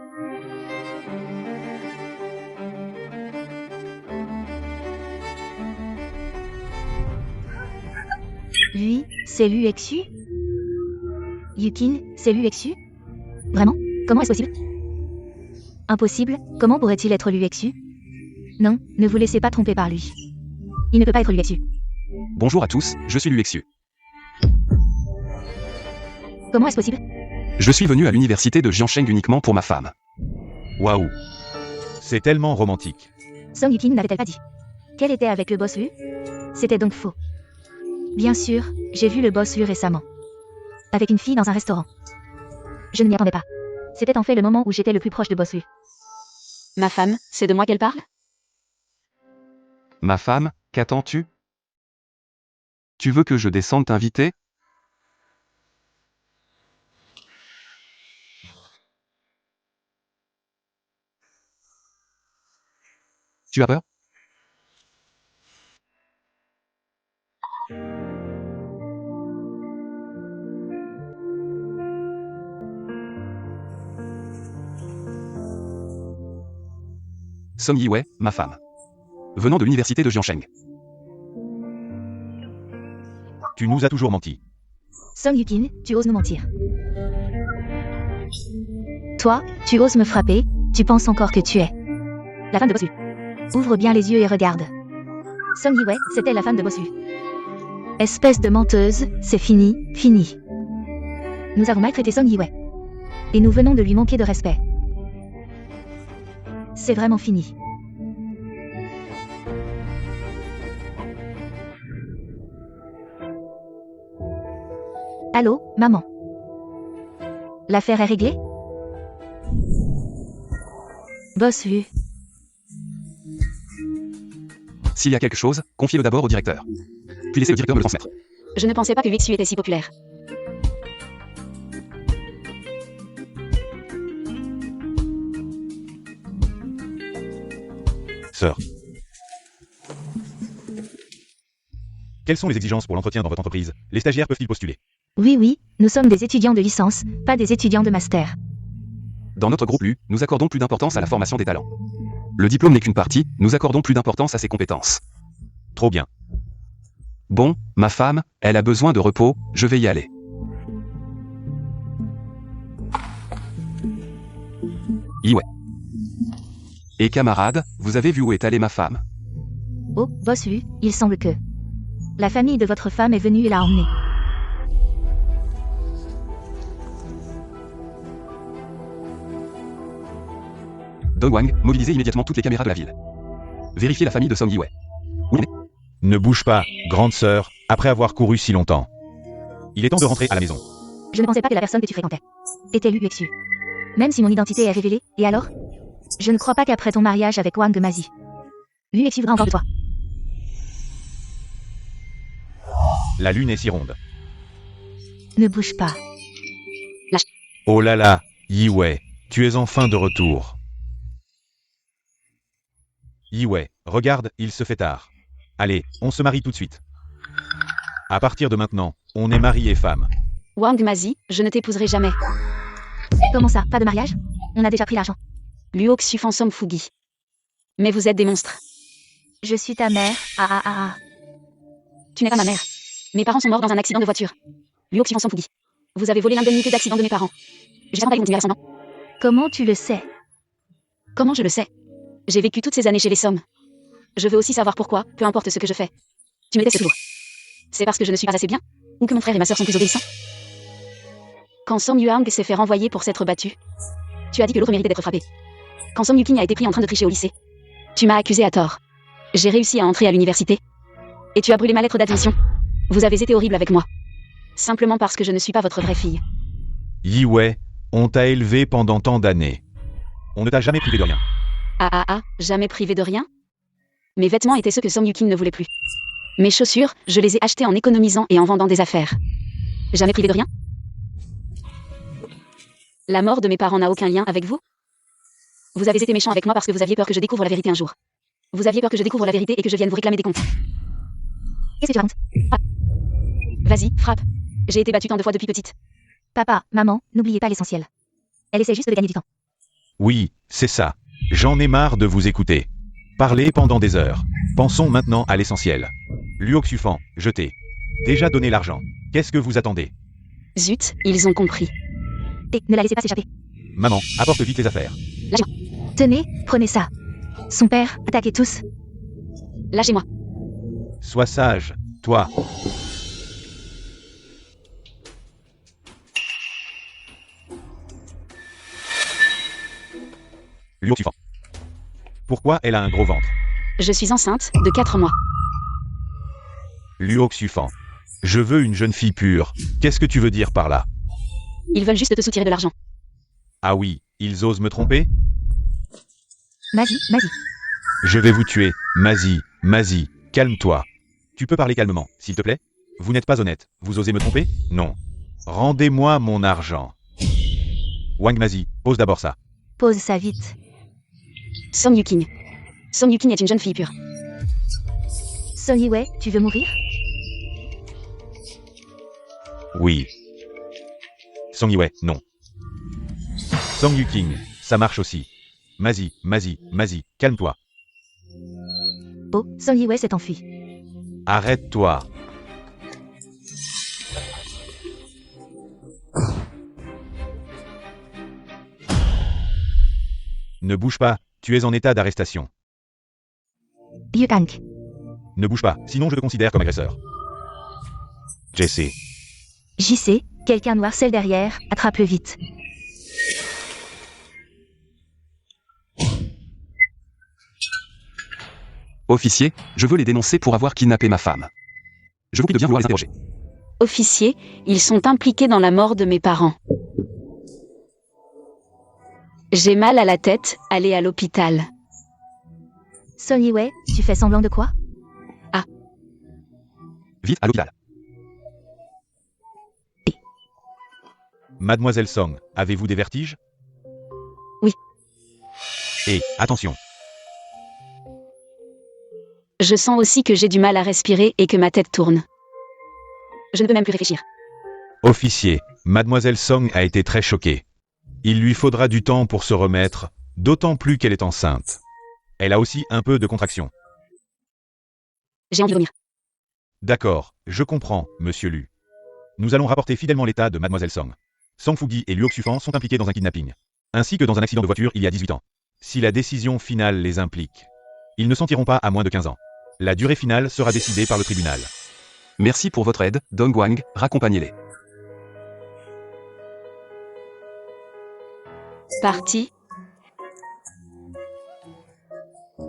Lui, c'est Lu Exu? Yukin, c'est Lu Exu? Vraiment? Comment est-ce possible? Impossible? Comment pourrait-il être Lu Exu? Non, ne vous laissez pas tromper par lui. Il ne peut pas être Lu Exu. Bonjour à tous, je suis Lu Exu. Comment est-ce possible? Je suis venu à l'université de Jiansheng uniquement pour ma femme. Waouh. C'est tellement romantique. Song Yukin n'avait-elle pas dit qu'elle était avec le boss Lu? C'était donc faux. Bien sûr, j'ai vu le boss Lu récemment. Avec une fille dans un restaurant. Je ne m'y attendais pas. C'était en fait le moment où j'étais le plus proche de boss Lu. Ma femme, c'est de moi qu'elle parle? Ma femme, qu'attends-tu? Tu veux que je descende t'inviter? Tu as peur? Song Yue, ma femme. Venant de l'université de Jiansheng. Tu nous as toujours menti. Song Yukin, tu oses nous mentir. Toi, tu oses me frapper, tu penses encore que tu es la femme de boss Lu. Ouvre bien les yeux et regarde. Song Yiwei, c'était la femme de Bossu. Espèce de menteuse, c'est fini, fini. Nous avons maltraité Song Yiwei. Et nous venons de lui manquer de respect. C'est vraiment fini. Allô, maman. L'affaire est réglée? Bossu. S'il y a quelque chose, confiez-le d'abord au directeur. Puis laissez le directeur me le transmettre. Je ne pensais pas que Vixu était si populaire. Sœur. Quelles sont les exigences pour l'entretien dans votre entreprise? Les stagiaires peuvent-ils postuler? Oui, oui, nous sommes des étudiants de licence, pas des étudiants de master. Dans notre groupe LU, nous accordons plus d'importance à la formation des talents. Le diplôme n'est qu'une partie, nous accordons plus d'importance à ses compétences. Trop bien. Bon, ma femme, elle a besoin de repos, je vais y aller. Yiwei. Et camarades, vous avez vu où est allée ma femme? Oh, Bossu, il semble que... La famille de votre femme est venue et l'a emmenée. Dongwang, mobilisez immédiatement toutes les caméras de la ville. Vérifiez la famille de Song Yiwei. Où il est? Ne bouge pas, grande sœur, après avoir couru si longtemps. Il est temps de rentrer à la maison. Je ne pensais pas que la personne que tu fréquentais était Liu Exu. Même si mon identité est révélée, et alors? Je ne crois pas qu'après ton mariage avec Wang Mazi, Liu Exu voudra encore de toi. La lune est si ronde. Ne bouge pas. Oh là là, Yiwei, tu es enfin de retour. Yiwei, regarde, il se fait tard. Allez, on se marie tout de suite. À partir de maintenant, on est mari et femme. Wang Mazi, je ne t'épouserai jamais. Comment ça, pas de mariage? On a déjà pris l'argent. Luo Xufan Som Fugi. Mais vous êtes des monstres. Je suis ta mère, ah ah ah ah. Tu n'es pas ma mère. Mes parents sont morts dans un accident de voiture. Luo Xufan Som Fugi. Vous avez volé l'indemnité d'accident de mes parents. J'espère pas qu'ils continuent à ressemblant. Comment tu le sais? Comment je le sais? J'ai vécu toutes ces années chez les Sommes. Je veux aussi savoir pourquoi, peu importe ce que je fais. Tu me détestes toujours. C'est parce que je ne suis pas assez bien? Ou que mon frère et ma sœur sont plus obéissants? Quand Song Yuang s'est fait renvoyer pour s'être battu, tu as dit que l'autre méritait d'être frappé. Quand Song Yuking a été pris en train de tricher au lycée, tu m'as accusé à tort. J'ai réussi à entrer à l'université. Et tu as brûlé ma lettre d'admission. Vous avez été horrible avec moi. Simplement parce que je ne suis pas votre vraie fille. Yiwei, on t'a élevé pendant tant d'années. On ne t'a jamais privé de rien. Jamais privé de rien? Mes vêtements étaient ceux que Song Yuking ne voulait plus. Mes chaussures, je les ai achetées en économisant et en vendant des affaires. Jamais privé de rien? La mort de mes parents n'a aucun lien avec vous? Vous avez été méchant avec moi parce que vous aviez peur que je découvre la vérité un jour. Vous aviez peur que je découvre la vérité et que je vienne vous réclamer des comptes. Qu'est-ce que tu racontes? Vas-y, frappe. J'ai été battue tant de fois depuis petite. Papa, maman, n'oubliez pas l'essentiel. Elle essaie juste de gagner du temps. Oui, c'est ça. J'en ai marre de vous écouter. Parlez pendant des heures. Pensons maintenant à l'essentiel. Luo Xufan, je t'ai déjà donné l'argent. Qu'est-ce que vous attendez? Zut, ils ont compris. Et ne la laissez pas s'échapper. Maman, apporte vite les affaires. Tenez, prenez ça. Son père, attaquez tous. Lâchez-moi. Sois sage, toi. Luo Xufan. Pourquoi elle a un gros ventre? Je suis enceinte, de 4 mois. Luo Xufan. Je veux une jeune fille pure. Qu'est-ce que tu veux dire par là? Ils veulent juste te soutirer de l'argent. Ah oui, ils osent me tromper? Mazi, Mazi. Je vais vous tuer. Mazi, calme-toi. Tu peux parler calmement, s'il te plaît? Vous n'êtes pas honnête. Vous osez me tromper? Non. Rendez-moi mon argent. Wang Mazi, pose d'abord ça. Pose ça vite. Song Yuking. Song Yuking est une jeune fille pure. Song Yiwei, tu veux mourir? Oui. Song Yiwei, non. Song Yuking, ça marche aussi. Mazi, calme-toi. Oh, Song Yiwei s'est enfui. Arrête-toi. Ne bouge pas, tu es en état d'arrestation. Yukang. Ne bouge pas, sinon je te considère comme agresseur. Jesse. JC, quelqu'un nous harcèle derrière, attrape-le vite. Officier, je veux les dénoncer pour avoir kidnappé ma femme. Je vous prie de bien vouloir les interroger. Officier, ils sont impliqués dans la mort de mes parents. J'ai mal à la tête, allez à l'hôpital. Song Yiwei, tu fais semblant de quoi? Vite à l'hôpital. Mademoiselle Song, avez-vous des vertiges? Oui. Et, attention, Je sens aussi que j'ai du mal à respirer et que ma tête tourne. Je ne peux même plus réfléchir. officier, Mademoiselle Song a été très choquée. Il lui faudra du temps pour se remettre, d'autant plus qu'elle est enceinte. Elle a aussi un peu de contraction. J'ai envie de vomir. D'accord, je comprends, monsieur Lu. Nous allons rapporter fidèlement l'état de Mademoiselle Song. Sang Fugi et Luo Xufan sont impliqués dans un kidnapping, ainsi que dans un accident de voiture il y a 18 ans. Si la décision finale les implique, ils ne s'en tireront pas à moins de 15 ans. La durée finale sera décidée par le tribunal. Merci pour votre aide, Dong Wang, raccompagnez-les. Parti.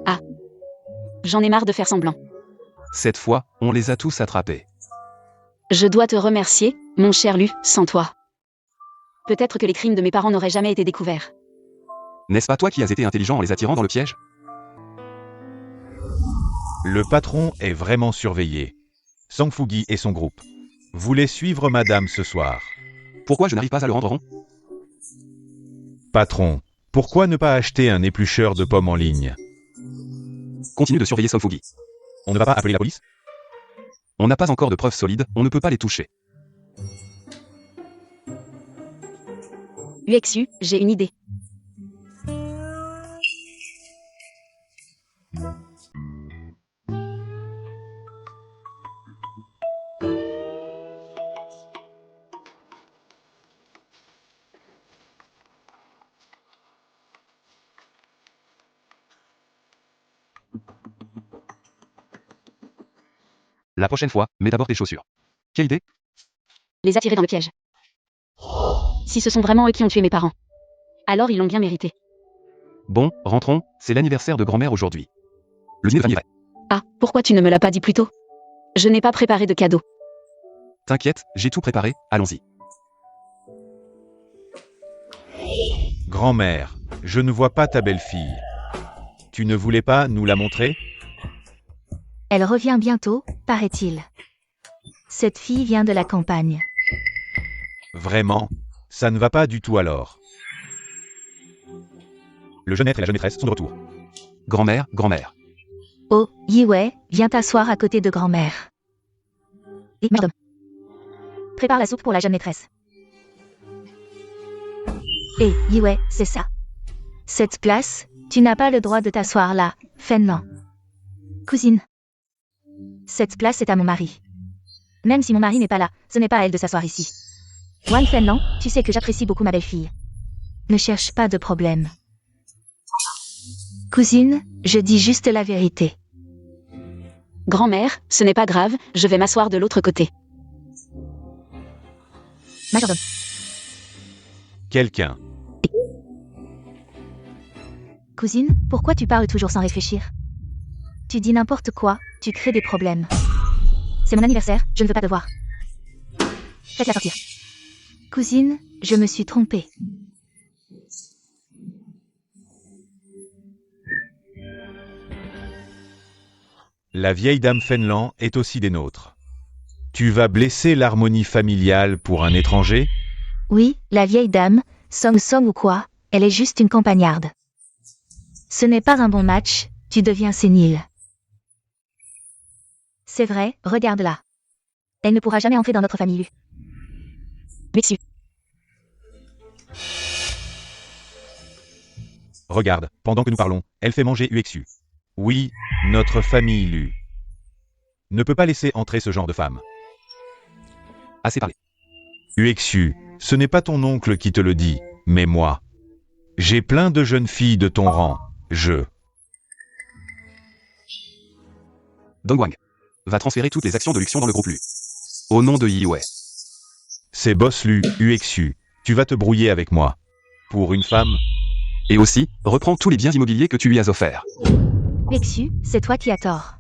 Ah. J'en ai marre de faire semblant. Cette fois, on les a tous attrapés. Je dois te remercier, mon cher Lu, sans toi. Peut-être que les crimes de mes parents n'auraient jamais été découverts. N'est-ce pas toi qui as été intelligent en les attirant dans le piège? Le patron est vraiment surveillé. Sang Fugi et son groupe. Voulez suivre madame ce soir. Pourquoi je n'arrive pas à le rendre rond? Patron, pourquoi ne pas acheter un éplucheur de pommes en ligne? Continue de surveiller Song Fugi. On ne va pas appeler la police? On n'a pas encore de preuves solides, on ne peut pas les toucher. UXU, j'ai une idée. La prochaine fois, mets d'abord tes chaussures. Quelle idée? Les attirer dans le piège. Si ce sont vraiment eux qui ont tué mes parents, alors ils l'ont bien mérité. Bon, rentrons, c'est l'anniversaire de grand-mère aujourd'hui. Le dîner de famille est prêt. Ah, pourquoi tu ne me l'as pas dit plus tôt? Je n'ai pas préparé de cadeau. T'inquiète, j'ai tout préparé, allons-y. Grand-mère, je ne vois pas ta belle-fille. Tu ne voulais pas nous la montrer? Elle revient bientôt, paraît-il. Cette fille vient de la campagne. Vraiment? Ça ne va pas du tout alors. Le jeune être et la jeune maîtresse sont de retour. Grand-mère, grand-mère. Oh, Yiwei, viens t'asseoir à côté de grand-mère. Et madame. Prépare la soupe pour la jeune maîtresse. Et Yiwei, c'est ça. Cette place, tu n'as pas le droit de t'asseoir là, Fenlan. Cousine. Cette place est à mon mari. Même si mon mari n'est pas là, ce n'est pas à elle de s'asseoir ici. Wang Fenlan, tu sais que j'apprécie beaucoup ma belle-fille. Ne cherche pas de problème. Cousine, je dis juste la vérité. Grand-mère, ce n'est pas grave, je vais m'asseoir de l'autre côté. Majordome. Quelqu'un. Cousine, pourquoi tu parles toujours sans réfléchir? Tu dis n'importe quoi, tu crées des problèmes. C'est mon anniversaire, je ne veux pas te voir. Faites-la sortir. Cousine, je me suis trompée. La vieille dame Fenlan est aussi des nôtres. Tu vas blesser l'harmonie familiale pour un étranger? Oui, la vieille dame, Song Song ou quoi, elle est juste une campagnarde. Ce n'est pas un bon match, tu deviens sénile. C'est vrai, regarde-la. Elle ne pourra jamais entrer dans notre famille. UXU. Regarde, pendant que nous parlons, elle fait manger UXU. Oui, notre famille Lu ne peut pas laisser entrer ce genre de femme. Assez parlé. UXU, ce n'est pas ton oncle qui te le dit, mais moi. J'ai plein de jeunes filles de ton rang, Dongwang va transférer toutes les actions de Luxion dans le groupe Lu. Au nom de Yue. C'est Boss Lu, UXU. Tu vas te brouiller avec moi. Pour une femme, Et aussi, reprends tous les biens immobiliers que tu lui as offerts. Vexu, c'est toi qui as tort.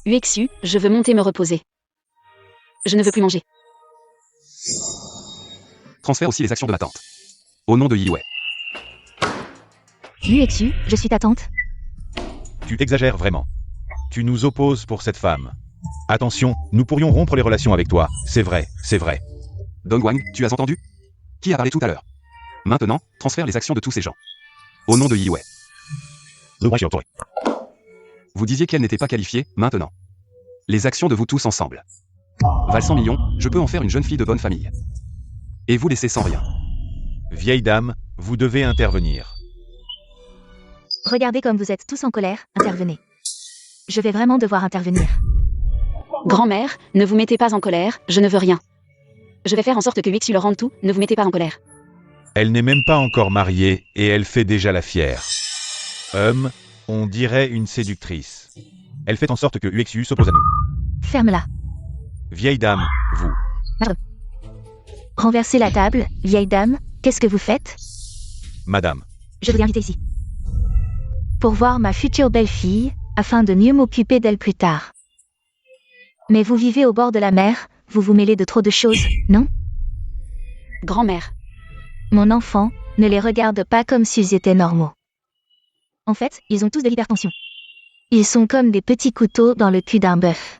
UXU, je veux monter me reposer. Je ne veux plus manger. Transfère aussi les actions de ma tante. Au nom de Yue. Luexu, je suis ta tante. tu exagères vraiment. Tu nous opposes pour cette femme. Attention, nous pourrions rompre les relations avec toi. C'est vrai, c'est vrai. Dongwang, tu as entendu? Qui a parlé tout à l'heure? Maintenant, transfère les actions de tous ces gens. Au nom de Yue. Vous disiez qu'elle n'était pas qualifiée, maintenant. Les actions de vous tous ensemble. Valent 100 millions, je peux en faire une jeune fille de bonne famille. Et vous laisser sans rien. Vieille dame, vous devez intervenir. Regardez comme vous êtes tous en colère, intervenez. Je vais vraiment devoir intervenir. Grand-mère, ne vous mettez pas en colère, je ne veux rien. Je vais faire en sorte que Wixu leur rende tout, ne vous mettez pas en colère. Elle n'est même pas encore mariée et elle fait déjà la fière. On dirait une séductrice. Elle fait en sorte que UXU s'oppose à nous. Ferme-la. Vieille dame, vous. Renversez la table, vieille dame, qu'est-ce que vous faites? Madame. Je vous ai invité ici. Pour voir ma future belle-fille, afin de mieux m'occuper d'elle plus tard. Mais vous vivez au bord de la mer, vous vous mêlez de trop de choses, non? Grand-mère. Mon enfant, ne les regarde pas comme s'ils étaient normaux. En fait, ils ont tous de l'hypertension. Ils sont comme des petits couteaux dans le cul d'un bœuf.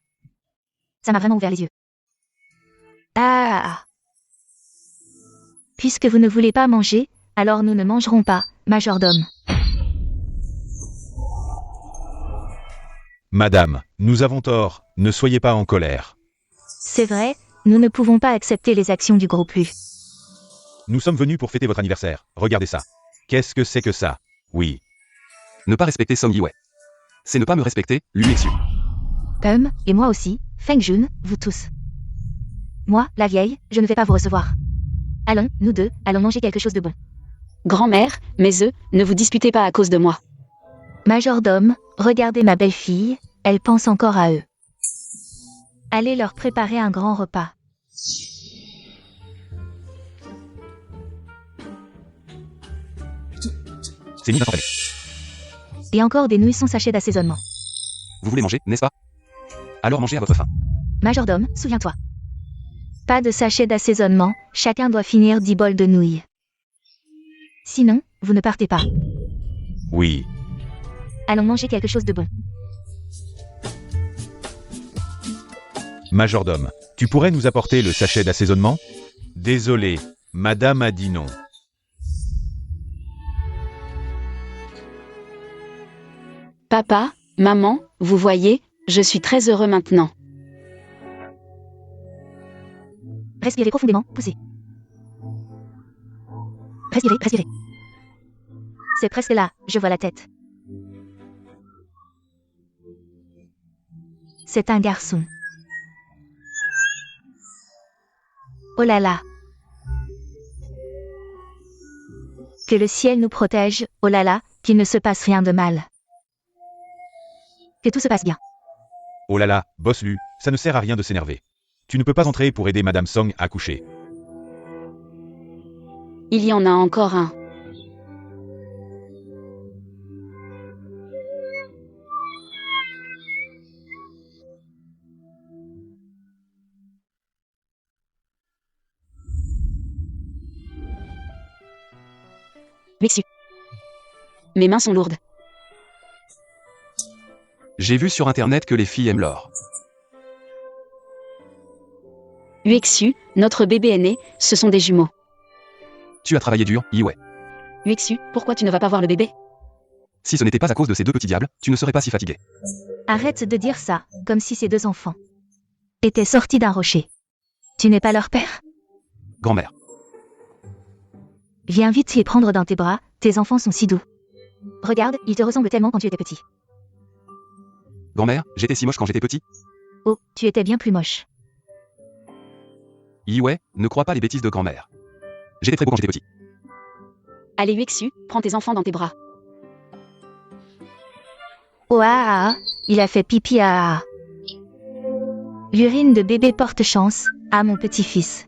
Ça m'a vraiment ouvert les yeux. Ah! Puisque vous ne voulez pas manger, alors nous ne mangerons pas, majordome. Madame, nous avons tort, ne soyez pas en colère. C'est vrai, nous ne pouvons pas accepter les actions du groupe Lu. Nous sommes venus pour fêter votre anniversaire, regardez ça. Qu'est-ce que c'est que ça? Oui. Ne pas respecter Song Yue. C'est ne pas me respecter, Luexu. Et moi aussi, Feng Jun, vous tous. Moi, la vieille, je ne vais pas vous recevoir. Allons, nous deux, allons manger quelque chose de bon. Grand-mère, mes œufs, ne vous disputez pas à cause de moi. Majordome, regardez ma belle-fille, elle pense encore à eux. Allez leur préparer un grand repas. C'est mis à s'entraîner. Et encore des nouilles sans sachet d'assaisonnement. Vous voulez manger, n'est-ce pas? Alors mangez à votre faim. Majordome, souviens-toi. Pas de sachet d'assaisonnement, chacun doit finir 10 bols de nouilles. Sinon, vous ne partez pas. Oui. Allons manger quelque chose de bon. Majordome, tu pourrais nous apporter le sachet d'assaisonnement? Désolé, madame a dit non. Papa, maman, vous voyez, je suis très heureux maintenant. Respirez profondément, poussez. Respirez, respirez. C'est presque là, je vois la tête. C'est un garçon. Oh là là. Que le ciel nous protège, oh là là, qu'il ne se passe rien de mal. Que tout se passe bien. Oh là là, boss Lu, ça ne sert à rien de s'énerver. Tu ne peux pas entrer pour aider madame Song à coucher. Il y en a encore un. Wixu. Mes mains sont lourdes. J'ai vu sur internet que les filles aiment l'or. Wixu, notre bébé est né, ce sont des jumeaux. Tu as travaillé dur, Yue. Wixu, pourquoi tu ne vas pas voir le bébé? Si ce n'était pas à cause de ces deux petits diables, tu ne serais pas si fatigué. Arrête de dire ça, comme si ces deux enfants étaient sortis d'un rocher. Tu n'es pas leur père? Grand-mère. Viens vite les prendre dans tes bras, tes enfants sont si doux. Regarde, ils te ressemblent tellement quand tu étais petit. Grand-mère, j'étais si moche quand j'étais petit. Oh, tu étais bien plus moche. Yue, ne crois pas les bêtises de grand-mère. J'étais très beau quand j'étais petit. Allez Wixu, prends tes enfants dans tes bras. Ouah, Il a fait pipi à A. L'urine de bébé porte chance à mon petit-fils.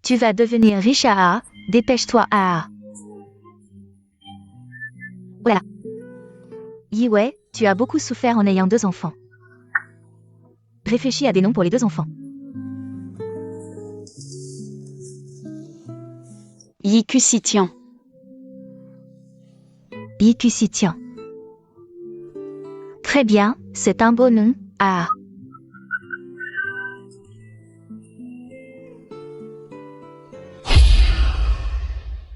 Tu vas devenir riche à A. Dépêche-toi à A. Voilà. Yiwei, tu as beaucoup souffert en ayant 2 enfants. Réfléchis à des noms pour les 2 enfants. Yikusitian. Yikusitian. Très bien, c'est un beau nom, A.